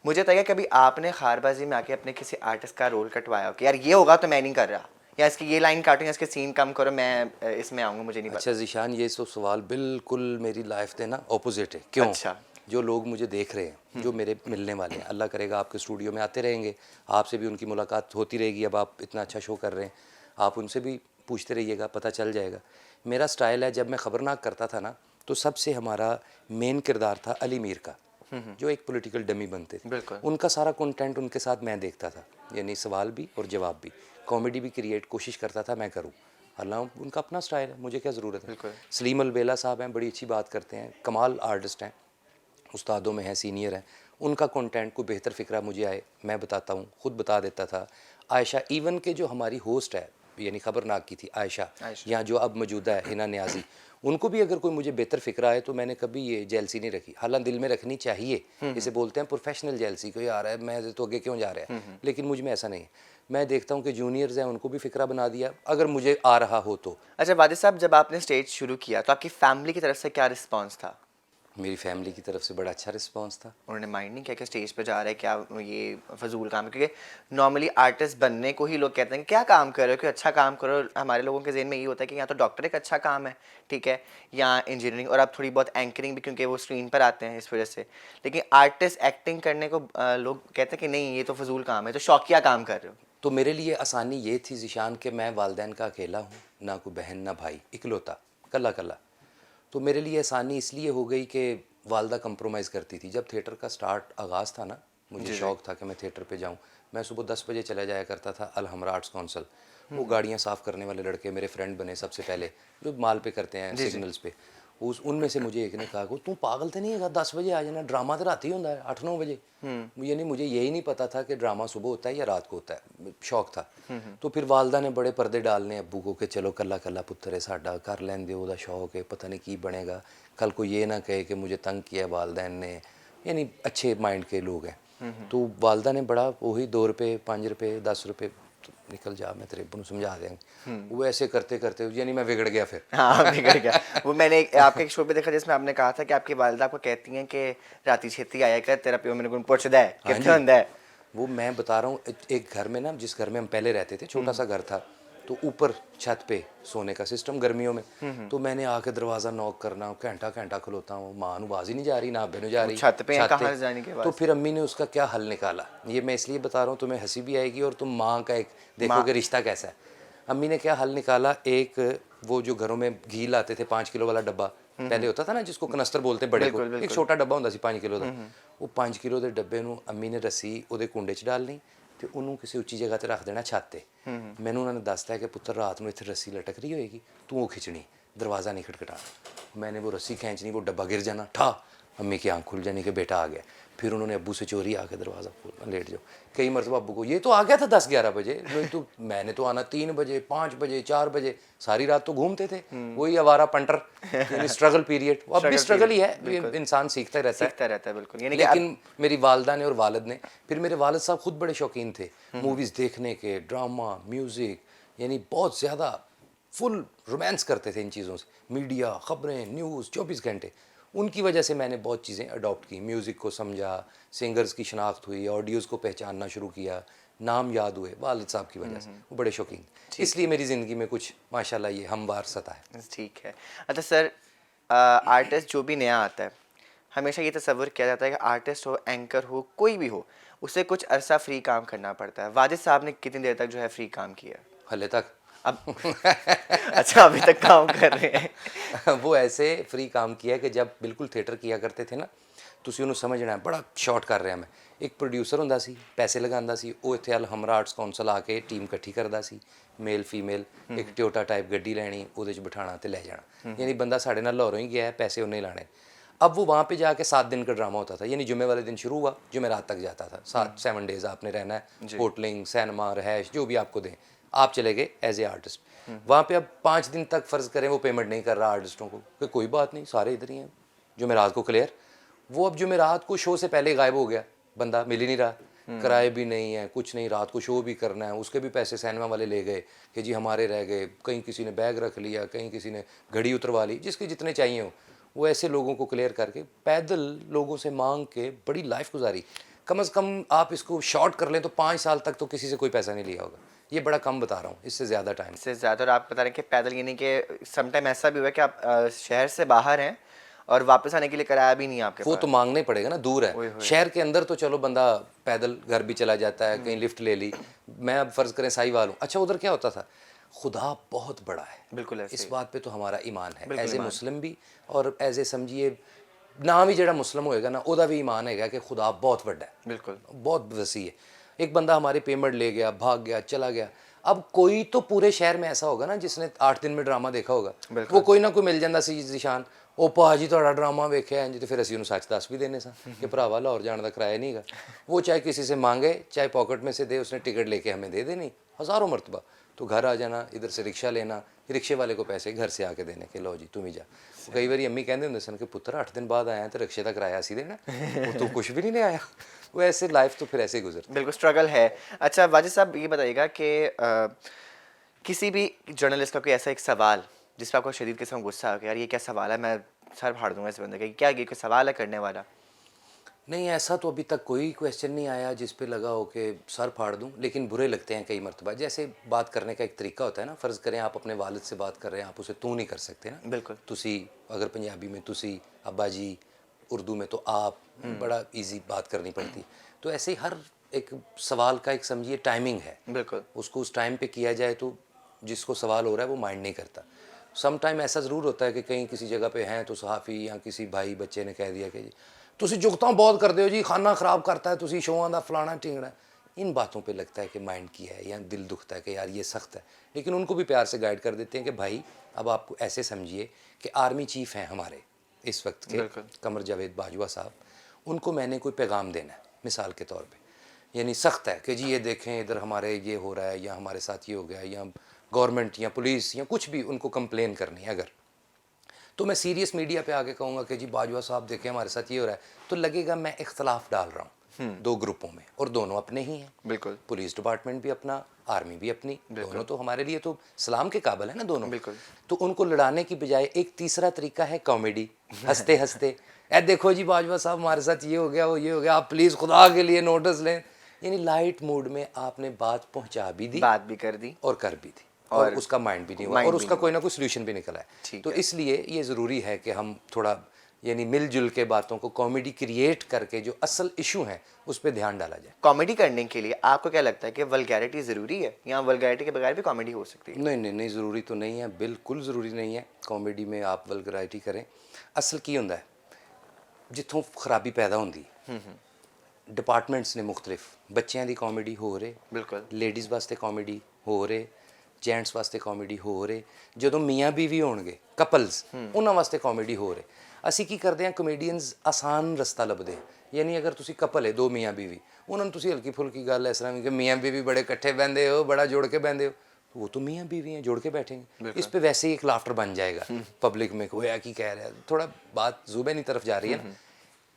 मुझे बताइए कभी आपने खारबाजी में आके अपने किसी आर्टिस्ट का रोल कटवाया हो कि यार ये होगा तो मैं नहीं कर रहा, या इसकी ये लाइन काटूँ या इसके सीन कम करो, मैं इसमें आऊँगा, मुझे नहीं पता। अच्छा ज़ीशान, ये सब सवाल बिल्कुल मेरी लाइफ से ना ऑपोजिट है। क्यों? अच्छा। जो लोग मुझे देख रहे हैं, जो मेरे मिलने वाले हैं, अल्लाह करेगा आपके स्टूडियो में आते रहेंगे, आपसे भी उनकी मुलाकात होती रहेगी। अब आप इतना अच्छा शो कर रहे हैं, आप उनसे भी पूछते रहिएगा, पता चल जाएगा। मेरा स्टाइल है, जब मैं ख़बरनाक करता था ना, तो सबसे हमारा मेन किरदार था अली मीर का, जो एक पॉलिटिकल डमी बनते थे। बिल्कुल। उनका सारा कंटेंट उनके साथ मैं देखता था, यानी सवाल भी और जवाब भी, कॉमेडी भी क्रिएट कोशिश करता था मैं करूँ। अल्लाह, उनका अपना स्टाइल है, मुझे क्या ज़रूरत है। बिल्कुल। सलीम अलबेला साहब हैं, बड़ी अच्छी बात करते हैं, कमाल आर्टिस्ट हैं, उस्तादों में हैं, सीनियर हैं। उनका कंटेंट को बेहतर फ़िक्रा मुझे आए, मैं बताता हूँ, ख़ुद बता देता था। आयशा इवन के जो हमारी होस्ट है, यानी ख़बरनाक की थी आयशा, यहाँ जो अब मौजूदा है हिना न्याजी, उनको भी अगर कोई मुझे बेहतर फ़िक्रा है तो मैंने कभी ये जेलसी नहीं रखी। हालांकि दिल में रखनी चाहिए, इसे बोलते हैं प्रोफेशनल जेलसी, कोई आ रहा है मैं तो आगे क्यों जा रहा है, लेकिन मुझ में ऐसा नहीं है। मैं देखता हूँ कि जूनियर्स हैं, उनको भी फ़िक्रा बना दिया, अगर मुझे आ रहा हो तो। अच्छा वाजिद साहब, जब आपने स्टेज शुरू किया तो आपकी फैमिली की तरफ से क्या रिस्पॉन्स था? मेरी फैमिली की तरफ से बड़ा अच्छा रिस्पॉन्स था। उन्होंने माइंड नहीं किया कि स्टेज पे जा रहे हैं, क्या ये फजूल काम है? क्योंकि नॉर्मली आर्टिस्ट बनने को ही लोग कहते हैं कि क्या काम कर रहे हो, कोई अच्छा काम करो। हमारे लोगों के जहन में ये होता है कि या तो डॉक्टर एक अच्छा काम है, ठीक है, या इंजीनियरिंग, और अब थोड़ी बहुत एंकरिंग भी, क्योंकि वो स्क्रीन पर आते हैं इस वजह से। लेकिन आर्टिस्ट एक्टिंग करने को लोग कहते हैं कि नहीं ये तो फजूल काम है, तो शौकिया काम कर रहे हो। तो मेरे लिए आसानी ये थी ज़ीशान कि मैं वालिदैन का अकेला हूँ, ना कोई बहन ना भाई, इकलौता, कल्ला कल्ला। तो मेरे लिए आसानी इसलिए हो गई कि वालदा कंप्रोमाइज़ करती थी। जब थिएटर का स्टार्ट आगाज़ था ना, मुझे शौक़ था कि मैं थिएटर पे जाऊँ। मैं सुबह 10 बजे चला जाया करता था अल हमरा आर्ट्स काउंसिल। वो गाड़ियाँ साफ़ करने वाले लड़के मेरे फ्रेंड बने सबसे पहले, जो माल पे करते हैं सिग्नल्स पे। उस उनमें से मुझे एक ने कहा कि तू पागल तो नहीं है, 10 बजे आ जाना, ड्रामा तो रात ही होता है 8-9 बजे। यानी मुझे यही नहीं पता था कि ड्रामा सुबह होता है या रात को होता है, शौक़ था। तो फिर वालदा ने बड़े पर्दे डालने अब्बू को कि चलो कल्ला कल्ला पुत्तर है साडा, कर लैन दे, ओदा शौक है, पता नहीं की बनेगा, कल को ये ना कहे कि मुझे तंग किया वालदैन ने। यानी अच्छे माइंड के लोग हैं। तो वालदा ने बड़ा वही 2 रुपये 5 रुपये 10 रुपये, तो निकल जा, मैं तेरे अब्बू को समझा देंगे। वो ऐसे करते करते यानी मैं बिगड़ गया फिर। हाँ बिगड़ गया। वो मैंने आपके एक शो पे देखा जिसमें आपने कहा था कि आपकी वालिदा आपको कहती हैं कि राती छेती आया कर, तेरा प्यो मेरे को पुछदा है हाँ कितने जी, होंदा है। वो मैं बता रहा हूँ, एक घर में ना, जिस घर में हम पहले रहते थे, छोटा सा घर था, तो ऊपर छत पे सोने का सिस्टम गर्मियों में। तो मैंने आके दरवाज़ा नॉक करना, घंटा घंटा खलोता हूँ, माँ नू आवाज़ ही नहीं जा रही, ना अब्बे नू जा रही, छत पे हैं, कहाँ जाने के तो बाद? फिर अम्मी ने उसका क्या हल निकाला, ये मैं इसलिए बता रहा हूँ, तुम्हें हंसी भी आएगी और तुम माँ का एक देखोगे रिश्ता कैसा है। अम्मी ने क्या हल निकाला, एक वो जो घरों में घी लाते थे 5 किलो वाला डब्बा, पहले होता था ना जिसको कनस्तर बोलते बड़े को, बिल्कुल एक छोटा डब्बा होता सी 5 किलो का, वो 5 किलो के डब्बे नू अम्मी ने रस्सी ਉਹਦੇ कुंडे च डालनी ਤੇ ਉਹਨੂੰ ਕਿਸੇ ਉੱਚੀ ਜਗ੍ਹਾ ਤੇ ਰੱਖ ਦੇਣਾ ਛੱਤ ਤੇ। ਮੈਨੂੰ ਉਹਨਾਂ ਨੇ ਦੱਸਤਾ ਕਿ ਪੁੱਤਰ ਰਾਤ ਨੂੰ ਇੱਥੇ ਰੱਸੀ लटक रही होएगी, तू वो खिंचनी, दरवाज़ा नहीं खटखटाना। मैंने वो रस्सी खींचनी, वो डब्बा गिर जाना, ठा, अम्मी की आँख खुल जानी कि बेटा आ गया। फिर उन्होंने अब्बू से चोरी आके दरवाज़ा खोलना, लेट जाओ। कई मरतबा अब्बू को ये तो आ गया था 10-11 बजे, नहीं तो मैंने तो आना 3 बजे 5 बजे 4 बजे, सारी रात तो घूमते थे, वही आवारा पंटर, यानी स्ट्रगल पीरियड। अब भी स्ट्रगल ही है, इंसान सीखता ही रहता है। सीखता रहता है बिल्कुल। यानी लेकिन मेरी वालदा ने और वालिद ने, फिर मेरे वालिद साहब खुद बड़े शौकीन थे मूवीज़ देखने के, ड्रामा, म्यूज़िक, यानी बहुत ज़्यादा फुल रोमांस करते थे इन चीज़ों से, मीडिया, ख़बरें, न्यूज़ 24 घंटे। उनकी वजह से मैंने बहुत चीज़ें अडॉप्ट की, म्यूज़िक को समझा, सिंगर्स की शनाख्त हुई, ऑडियोज़ को पहचानना शुरू किया, नाम याद हुए वालिद साहब की वजह से, वो बड़े शौकीन। इसलिए मेरी ज़िंदगी में कुछ माशाल्लाह ये हमवार सता है। ठीक है। अच्छा सर, आर्टिस्ट जो भी नया आता है, हमेशा ये तसव्वुर किया जाता है कि आर्टिस्ट हो, एंकर हो, कोई भी हो, उसे कुछ अरसा फ्री काम करना पड़ता है। वाजिद साहब ने कितनी देर तक जो है फ्री काम किया? हले तक अब अच्छा, अभी तक काम कर रहे हैं। वो ऐसे फ्री काम किया कि जब बिल्कुल थिएटर किया करते थे ना, ਤੁਸੀਂ ਉਹਨੂੰ ਸਮਝਣਾ ਬੜਾ ਸ਼ਾਰਟ ਕਰ ਰਿਹਾ ਮੈਂ। ਇੱਕ ਪ੍ਰੋਡਿਊਸਰ ਹੁੰਦਾ ਸੀ, ਪੈਸੇ ਲਗਾਉਂਦਾ ਸੀ, ਉਹ ਇੱਥੇ ਹਮਰਾ ਆਰਟਸ ਕੌਂਸਲ ਆ ਕੇ ਟੀਮ ਇਕੱਠੀ ਕਰਦਾ ਸੀ, ਮੇਲ ਫੀਮੇਲ, ਇੱਕ ਟਿਓਟਾ ਟਾਈਪ ਗੱਡੀ ਲੈਣੀ, ਉਹਦੇ 'ਚ ਬਿਠਾਣਾ ਤੇ ਲੈ जाना। यानी बंदा साढ़े नाल लाहौरों ही गया है, पैसे उन्हें लाने। अब वो वहाँ पे जाके 7 दिन का ड्रामा होता था, यानी जुम्मे वाले दिन शुरू हुआ, जुमेरात तक जाता था। 7 डेज़ आपने रहना है, होटलिंग, सिनेमा, रहायश जो भी आपको दें, आप चले गए एज ए आर्टिस्ट। वहाँ पे अब 5 दिन तक फ़र्ज़ करें वो पेमेंट नहीं कर रहा आर्टिस्टों को, कि कोई बात नहीं, सारे इधर ही हैं, जुमेरात को क्लियर। वो अब जुमेरात को शो से पहले गायब हो गया, बंदा मिल ही नहीं रहा, किराए भी नहीं है, कुछ नहीं, रात को शो भी करना है, उसके भी पैसे सिनेमा वाले ले गए कि जी हमारे रह गए, कहीं किसी ने बैग रख लिया, कहीं किसी ने घड़ी उतरवा ली, जिसके जितने चाहिए हो वो ऐसे लोगों को क्लियर करके पैदल लोगों से मांग के बड़ी लाइफ गुजारी। कम से कम आप इसको शॉर्ट कर लें तो 5 साल तक तो किसी से कोई पैसा नहीं लिया होगा। ये बड़ा कम बता रहा हूँ, इससे ज़्यादा टाइम इससे ज़्यादा। और आप बता रहे हैं कि पैदल, यानी कि सम टाइम ऐसा भी हुआ है कि आप शहर से बाहर हैं और वापस आने के लिए किराया भी नहीं है आपके वो पास। तो मांगना ही पड़ेगा ना, दूर ओए है। होए। शहर के अंदर तो चलो बंदा पैदल घर भी चला जाता है, कहीं लिफ्ट ले ली। मैं अब फ़र्ज़ करें साहिवाल हूँ, अच्छा उधर क्या होता था, खुदा बहुत बड़ा है, बिल्कुल ऐसे इस ही। बात पे तो हमारा ईमान है बिल्कुल एज ए ईमान। मुस्लिम भी, और एज ए समझिए ना भी ਜਿਹੜਾ मुस्लिम होएगा ना, ਉਹਦਾ भी ईमान है कि खुदा बहुत बड़ा है, बिल्कुल। बहुत वसी है। एक बंदा हमारी पेमेंट ले गया, भाग गया, चला गया। अब कोई तो पूरे शहर में ऐसा होगा ना जिसने 8 दिन में ड्रामा देखा होगा, वो कोई ना कोई मिल ਜਾਂਦਾ ਸੀ ਨਿਸ਼ਾਨ, ਉਹ ਭਾਜੀ ਤੁਹਾਡਾ ड्रामा वेख्या इंज, तो फिर ਅਸੀਂ ਉਹਨੂੰ सच दस भी देने सा कि भरावा लाहौर जाने का किराया नहीं है। वो चाहे किसी से मांगे, चाहे पॉकेट में से दे, उसने टिकट लेके हमें दे देनी हज़ारों मरतबा, तो घर आ जाना, इधर से रिक्शा लेना, रिक्शे वाले को पैसे घर से आके देने के, लो जी तुम ही जा। कई बार अम्मी कहते होंगे सन कि पुत्र 8 दिन बाद आया तो रिक्शे का किराया असी देना, वो तो कुछ भी नहीं ले आया। वो ऐसे लाइफ तो फिर ऐसे ही गुजरती। बिल्कुल स्ट्रगल है। अच्छा वाजिद साहब, ये बताइएगा कि किसी भी जर्नलिस्ट का कोई ऐसा एक सवाल जिस पर आपको शदीद किस्म गुस्सा आ गया, यार ये क्या सवाल है, मैं सर फाड़ दूंगा इस बंदे का, क्या ये कोई सवाल है करने वाला? नहीं, ऐसा तो अभी तक कोई क्वेश्चन नहीं आया जिस पे लगा हो कि सर फाड़ दूं, लेकिन बुरे लगते हैं कई मरतबा। जैसे बात करने का एक तरीका होता है ना, फ़र्ज़ करें आप अपने वालिद से बात कर रहे हैं, आप उसे तू नहीं कर सकते ना, बिल्कुल। तुसी, अगर पंजाबी में तुसी, अब्बा जी, उर्दू में तो आप, बड़ा इजी बात करनी पड़ती। तो ऐसे ही हर एक सवाल का एक समझिए टाइमिंग है, बिल्कुल। उसको उस टाइम पे किया जाए तो जिसको सवाल हो रहा है वो माइंड नहीं करता। सम टाइम ऐसा ज़रूर होता है कि कहीं किसी जगह पे हैं तो सहाफ़ी या किसी भाई बच्चे ने कह दिया कि जी तुसी जुगतां बहुत करते हो जी, खाना ख़राब करता है, तुसी शोआं दा फलाना टिंगड़ा। इन बातों पे लगता है कि माइंड की है या दिल दुखता है कि यार ये सख्त है, लेकिन उनको भी प्यार से गाइड कर देते हैं कि भाई अब आप ऐसे समझिए कि आर्मी चीफ़ हैं हमारे इस वक्त के, कमर जावेद बाजवा साहब, उनको मैंने कोई पैगाम देना है मिसाल के तौर पे, यानी सख्त है कि जी ये देखें इधर हमारे ये हो रहा है या हमारे साथ ये हो गया, या गवर्नमेंट या पुलिस या कुछ भी उनको कंप्लेन करनी है अगर, तो मैं सीरियस मीडिया पे आके कहूँगा कि जी बाजवा साहब देखें हमारे साथ ये हो रहा है, तो लगेगा मैं इख्तलाफ डाल रहा हूँ दो ग्रुपों में, और दोनों अपने ही हैं। बिल्कुल। पुलिस डिपार्टमेंट भी अपना, आर्मी भी अपनी, दोनों तो हमारे लिए तो सलाम के काबिल है ना दोनों। बिल्कुल। तो उनको लड़ाने की बजाय एक तीसरा तरीका है कॉमेडी, हंसते हंसते ए देखो जी बाजवा साहब हमारे साथ ये हो गया, वो ये हो गया, आप प्लीज़ खुदा के लिए नोटिस लें, यानी लाइट मूड में आपने बात पहुँचा भी दी, बात भी कर दी और कर भी दी, और उसका माइंड भी नहीं हुआ, और उसका कोई ना कोई सोल्यूशन भी निकला है। तो इसलिए ये ज़रूरी है कि हम थोड़ा यानी मिलजुल के बातों को कॉमेडी क्रिएट करके जो असल इशू हैं उस पर ध्यान डाला जाए। कॉमेडी करने के लिए आपको क्या लगता है कि वल्गैरिटी ज़रूरी है, या वल्गैरिटी के बगैर भी कॉमेडी हो सकती है? नहीं नहीं नहीं, ज़रूरी तो नहीं है, बिल्कुल ज़रूरी नहीं है कॉमेडी में आप वल्गैरिटी करें। असल की होंदा है जिथों खराबी पैदा होंदी, डिपार्टमेंट्स ने मुख्तलिफ, बच्चों की कॉमेडी हो रहे, बिल्कुल, लेडीज़ वास्ते कॉमेडी हो रहे, जेंट्स वास्ते कॉमेडी हो रहे, जो मियाँ बीवी होणगे कपल्स उन्होंने वास्ते कॉमेडी हो रहे। असी की करते हैं कॉमेडियंस आसान रस्ता लभदे, यानी अगर तुसी कपल है दो मियाँ बीवी, उन्होंने तुसी हल्की फुल्की गल इस तरह कि मियाँ बीवी बड़े इकट्ठे बहते हो, बड़ा जोड़ के बहते हो, तो वो तो मियाँ बीवी हैं, जोड़ के बैठेंगे, इस पे वैसे ही एक लाफ्टर बन जाएगा पब्लिक में, होया की कह रहा है, थोड़ा बात जुबेनी तरफ जा रही है ना।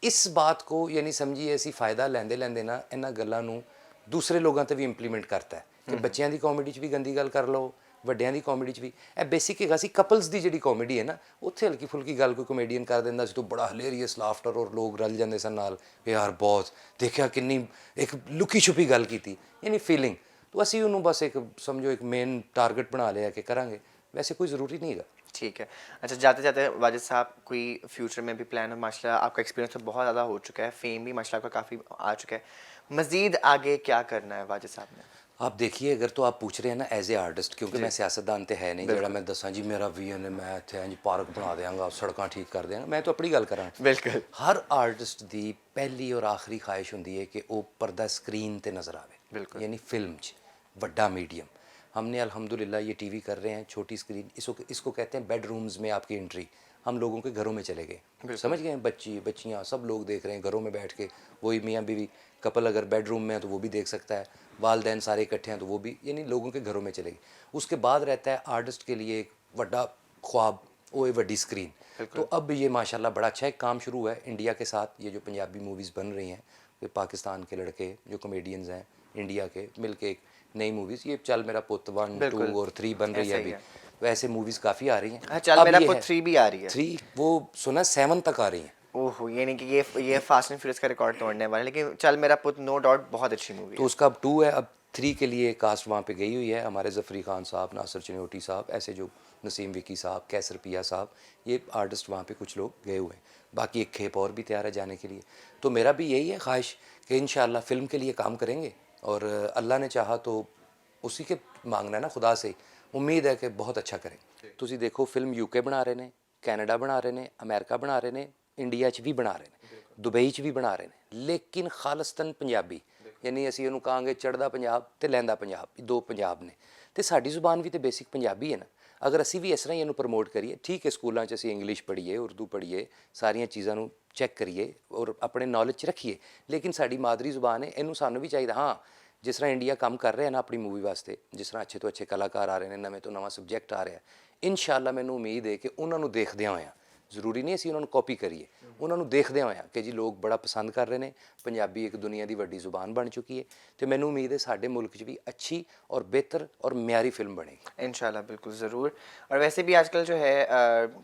इस बात को यानी समझिए असी फ़ायदा लेंदे लेंदे ना इन्हां गल्लां नूं दूसरे लोगों ते भी इंप्लीमेंट करता है कि बच्चों की कॉमेडी च भी गंदी गल कर लो, ਵੱਡਿਆਂ ਦੀ कॉमेडी च भी ਇਹ बेसिक है सी कपल्स की जी कॉमेडी है ना, उत्थे हल्की फुल्की गल कोई कॉमेडियन कर दिंदा सी तो बड़ा हिलेरियस लाफ्टर और लोग रल जाते सन नाल, यार बहुत देखिया किन्नी एक लुकी छुपी गल की, यानी फीलिंग। तो असी उन्होंने बस एक समझो एक मेन टारगेट बना लिया कि करांगे, वैसे कोई ज़रूरी नहीं है। ठीक है। अच्छा, जाते जाते वाजिद साहब, कोई फ्यूचर में भी प्लान है? माशाल्लाह आपका एक्सपीरियंस तो बहुत ज़्यादा हो चुका है, फेम भी माशाल्लाह आपका काफ़ी आ चुका है, मज़ीद आगे क्या करना है वाजिद साहब ने? आप देखिए, अगर तो आप पूछ रहे हैं ना एज ए आर्टिस्ट, क्योंकि जी, मैं सियासतदान तो है नहीं जरा बिल्कुल, मैं दसा जी मेरा विजन है, मैं इत्थे इंज पार्क बना देंगा, सड़क ठीक कर देंगा, मैं तो अपनी गल करा। बिल्कुल, हर आर्टिस्ट की पहली और आखिरी ख्वाहिश होंगी है कि वो पर्दा स्क्रीन ते नज़र आवे, बिल्कुल, यानी फिल्म च वड्डा मीडियम। हमने अल्हम्दुलिल्लाह ये टीवी कर रहे हैं, छोटी स्क्रीन, इसको कहते हैं बेडरूम्स में आपकी एंट्री। हम लोगों के घरों में चले गए, बिल्कुल, समझ गए हैं, बच्चियाँ सब लोग देख रहे हैं घरों में बैठ के। वही मियाँ बीवी कपल अगर बेडरूम में है तो वो भी देख सकता है, वालदैन सारे इकट्ठे हैं तो वो भी, यानी लोगों के घरों में चले गए। उसके बाद रहता है आर्टिस्ट के लिए एक बड़ा ख्वाब, वो है वड्डी स्क्रीन। तो बिल्कुल, अब ये माशाल्लाह बड़ा अच्छा एक काम शुरू हुआ है इंडिया के साथ, ये जो पंजाबी मूवीज़ बन रही हैं, ये पाकिस्तान के लड़के जो कॉमेडियंस हैं इंडिया के मिल के एक नई मूवीज़, ये चल मेरा पुत 1 2 बिल्कुल, और 3 बन रही है ऐसा ही अभी। है। वैसे मूवीज़ काफ़ी आ रही हैं। हाँ, चल अब मेरा ये पुत है 3 भी आ रही है। 3, वो सुना 7 तक आ रही हैं। ओहो! ये नहीं कि ये फास्ट एंड फ्यूरियस का रिकॉर्ड तोड़ने वाला है, लेकिन चल मेरा पुत नो डाउट बहुत अच्छी मूवी तो है। उसका अब 2 है, अब 3 के लिए कास्ट वहाँ पे गई हुई है। हमारे ज़फ़री खान साहब, नासिर चनियोटी साहब, ऐसे जो नसीम विकी साहब, कैसर पिया साहब, ये आर्टिस्ट वहाँ पे कुछ लोग गए हुए हैं। बाकी एक खेप और भी तैयार है जाने के लिए। तो मेरा भी यही है ख्वाहिश कि इंशाअल्लाह फ़िल्म के लिए काम करेंगे, और अल्लाह ने चाहा तो उसी के मांगना है ना खुदा से। उम्मीद है कि बहुत अच्छा करें। तुसी देखो फिल्म यूके बना रहे ने, कैनेडा बना रहे ने, अमेरिका बना रहे ने, इंडिया च भी बना रहे ने, दुबई च भी बना रहे ने, लेकिन खालिस्तान पंजाबी, यानी ਅਸੀਂ ਉਹਨੂੰ ਕਹਾਂਗੇ ਚੜ੍ਹਦਾ ਪੰਜਾਬ ਤੇ ਲਹਿੰਦਾ ਪੰਜਾਬ, ਦੋ ਪੰਜਾਬ ਨੇ। ਤੇ ਸਾਡੀ ਜ਼ੁਬਾਨ ਵੀ ਤੇ ਬੇਸਿਕ ਪੰਜਾਬੀ ਹੈ ਨਾ। ਅਗਰ ਅਸੀਂ ਵੀ ਇਸ ਤਰ੍ਹਾਂ ਹੀ ਇਹਨੂੰ ਪ੍ਰਮੋਟ ਕਰੀਏ, ਠੀਕ ਹੈ ਸਕੂਲਾਂ 'ਚ ਅਸੀਂ ਇੰਗਲਿਸ਼ ਪੜ੍ਹੀਏ, ਉਰਦੂ ਪੜ੍ਹੀਏ, ਸਾਰੀਆਂ ਚੀਜ਼ਾਂ ਨੂੰ ਚੈੱਕ ਕਰੀਏ ਔਰ ਆਪਣੇ ਨੌਲੇਜ 'ਚ ਰੱਖੀਏ, ਲੇਕਿਨ ਸਾਡੀ ਮਾਦਰੀ ਜ਼ੁਬਾਨ ਹੈ, ਇਹਨੂੰ ਸਾਨੂੰ ਵੀ ਚਾਹੀਦਾ। ਹਾਂ, ਜਿਸ ਤਰ੍ਹਾਂ ਇੰਡੀਆ ਕੰਮ ਕਰ ਰਿਹਾ ਨਾ ਆਪਣੀ ਮੂਵੀ ਵਾਸਤੇ, ਜਿਸ ਤਰ੍ਹਾਂ ਅੱਛੇ ਤੋਂ ਅੱਛੇ ਕਲਾਕਾਰ ਆ ਰਹੇ ਨੇ, ਨਵੇਂ ਤੋਂ ਨਵਾਂ ਸਬਜੈਕਟ ਆ ਰਿਹਾ, ਇਨਸ਼ਾਅੱਲਾ ਮੈਨੂੰ ਉਮੀਦ ਹੈ ਕਿ ਉਹਨਾਂ ਨੂੰ ਦੇਖਦਿਆਂ ਹੋਇਆਂ, ਜ਼ਰੂਰੀ ਨਹੀਂ ਅਸੀਂ ਉਹਨਾਂ ਨੂੰ ਕਾਪੀ ਕਰੀਏ, ਉਹਨਾਂ ਨੂੰ ਦੇਖਦਿਆਂ ਹੋਇਆਂ ਕਿ ਜੀ ਲੋਕ ਬੜਾ ਪਸੰਦ ਕਰ ਰਹੇ ਨੇ, ਪੰਜਾਬੀ ਇੱਕ ਦੁਨੀਆ ਦੀ ਵੱਡੀ ਜ਼ੁਬਾਨ ਬਣ ਚੁੱਕੀ ਹੈ, ਤੇ ਮੈਨੂੰ ਉਮੀਦ ਹੈ ਸਾਡੇ ਮੁਲਕ 'ਚ ਵੀ ਅੱਛੀ ਔਰ ਬਿਹਤਰ ਔਰ ਮਿਆਰੀ ਫਿल्म बनेगी। इंशाल्लाह, बिल्कुल ज़रूर। और वैसे भी आजकल जो है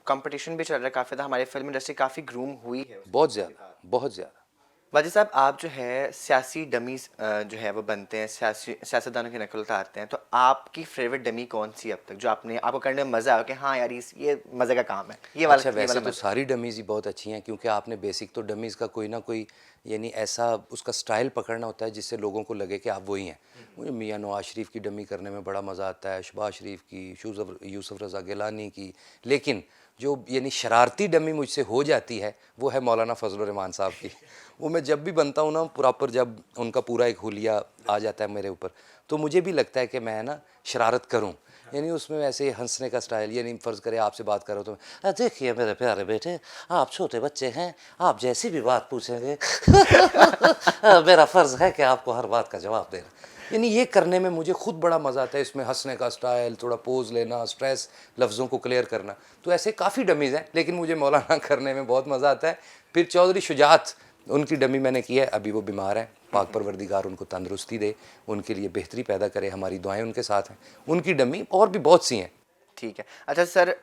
कंपटीशन भी चल रहा है काफ़ी ज़्यादा, हमारी फिल्म इंडस्ट्री काफ़ी ग्रूम हुई है उसके बहुत साथ। ज़्यादा, बहुत ज़्यादा। वाजिद साहब, आप जो है सियासी डमीज जो है वो बनते हैं, सियासतदानों की नकल उतारते हैं, तो आपकी फेवरेट डमी कौन सी अब तक जो आपको करने में मज़ा आया कि हाँ यार ये मज़े का काम है, अच्छा, ये वैसे वाला तो मज़ा? सारी डमीज़ ही बहुत अच्छी हैं, क्योंकि आपने बेसिक तो डमीज़ का कोई ना कोई, यानी ऐसा उसका स्टाइल पकड़ना होता है जिससे लोगों को लगे कि आप वही हैं। मुझे मियां नवाज शरीफ की डमी करने में बड़ा मज़ा आता है, शहबाज शरीफ की, यूसुफ रज़ा गिलानी की, लेकिन जो यानी शरारती डमी मुझसे हो जाती है वो है मौलाना फजल रहमान साहब की। वो मैं जब भी बनता हूँ ना प्रॉपर, जब उनका पूरा एक हुलिया आ जाता है मेरे ऊपर, तो मुझे भी लगता है कि मैं ना शरारत करूँ, यानी उसमें वैसे हंसने का स्टाइल, यानी फ़र्ज़ करें आपसे बात करो तो देखिए मेरे प्यारे बेटे, आप छोटे बच्चे हैं, आप जैसी भी बात पूछेंगे मेरा फ़र्ज़ है कि आपको हर बात का जवाब देना। यानी ये करने में मुझे खुद बड़ा मज़ा आता है, इसमें हंसने का स्टाइल, थोड़ा पोज लेना, स्ट्रेस, लफ्ज़ों को क्लियर करना। तो ऐसे काफ़ी डमीज़ हैं, लेकिन मुझे मौलाना करने में बहुत मज़ा आता है। फिर चौधरी शुजात, उनकी डमी मैंने की है, अभी वो बीमार हैं, पाक परवरदिगार उनको तंदुरुस्ती दे, उनके लिए बेहतरी पैदा करे, हमारी दुआएं उनके साथ हैं। उनकी डमी और भी बहुत सी हैं। ठीक है। अच्छा सर,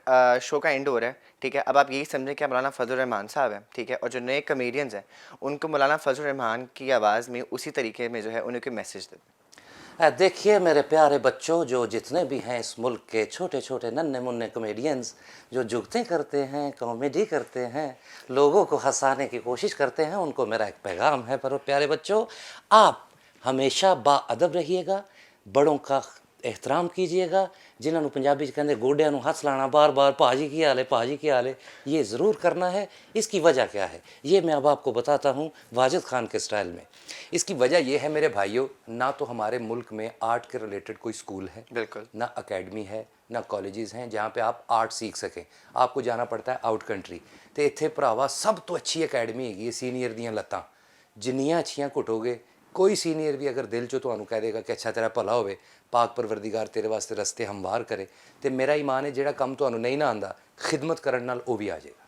शो का एंड हो रहा है, ठीक है, अब आप यही समझें कि आप मौलाना फजल रहमान साहब हैं, ठीक है, और जो नए कमेडियंस हैं उनको मौलाना फजल रहमान की आवाज़ में उसी तरीके में जो है उन्हें कोई मैसेज दें। देखिए मेरे प्यारे बच्चों, जो जितने भी हैं इस मुल्क के छोटे छोटे नन्हे मुन्ने कॉमेडियंस जो जुगतें करते हैं, कॉमेडी करते हैं, लोगों को हंसाने की कोशिश करते हैं, उनको मेरा एक पैगाम है। पर प्यारे बच्चों, आप हमेशा बाअदब रहिएगा, बड़ों का एहतराम कीजिएगा, जिन्होंने पंजाबी च कहते गोडिया नूं हथ लाना बार बार, भाजी की हाल है, भाजी की हाल है, ये ज़रूर करना है। इसकी वजह क्या है ये मैं अब आपको बताता हूँ वाजिद खान के स्टाइल में। इसकी वजह यह है मेरे भाइयों, ना तो हमारे मुल्क में आर्ट के रिलेटेड कोई स्कूल है, बिल्कुल, ना अकेडमी है, ना कॉलेजेस हैं जहाँ पे आप आर्ट सीख सकें। आपको जाना पड़ता है आउट कंट्री। तो इत्थे भरावा सब तो अच्छी अकेडमी हैगी सीनियर दियां लत्तां, जिन्नियां अच्छियां घुटोगे, कोई सीनियर भी अगर दिल चो तुहानूं कह देगा कि अच्छा तेरा भला होवे, पाक परवरदिगार तेरे वास्ते रस्ते हमवार करे, तो मेरा ईमान है जिहड़ा काम तुहानूं नहीं ना आंदा, खिदमत करन नाल वो भी आ जाएगा।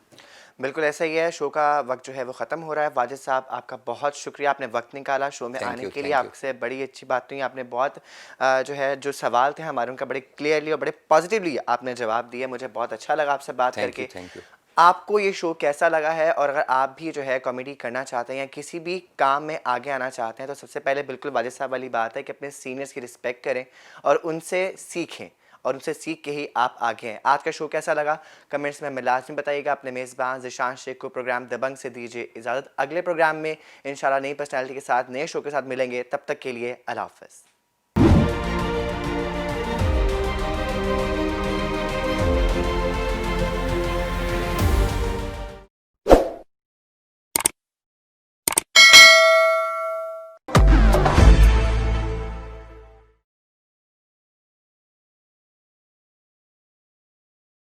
बिल्कुल ऐसा ही है। शो का वक्त जो है वो ख़त्म हो रहा है। वाजिद साहब, आपका बहुत शुक्रिया, आपने वक्त निकाला शो में थैंक आने यू, के लिए। थैंक यू, आपसे बड़ी अच्छी बात हुई, आपने बहुत जो है जो सवाल थे हमारे उनका बड़े क्लियरली और बड़े पॉजिटिवली आपने जवाब दिया। मुझे बहुत अच्छा लगा आपसे बात थैंक यू, करके। Thank you. आपको ये शो कैसा लगा है, और अगर आप भी जो है कॉमेडी करना चाहते हैं या किसी भी काम में आगे आना चाहते हैं, तो सबसे पहले बिल्कुल वाजिद साहब वाली बात है कि अपने सीनियर्स की रिस्पेक्ट करें और उनसे सीखें और उनसे सीख के ही आप आगे हैं। आज का शो कैसा लगा कमेंट्स में हमें लाजमी बताइएगा। अपने मेज़बान ज़िशान शेख को प्रोग्राम दबंग से दीजिए इजाज़त। अगले प्रोग्राम में इंशाल्लाह नई पर्सनैलिटी के साथ, नए शो के साथ मिलेंगे। तब तक के लिए अल्लाह हाफ़िज़।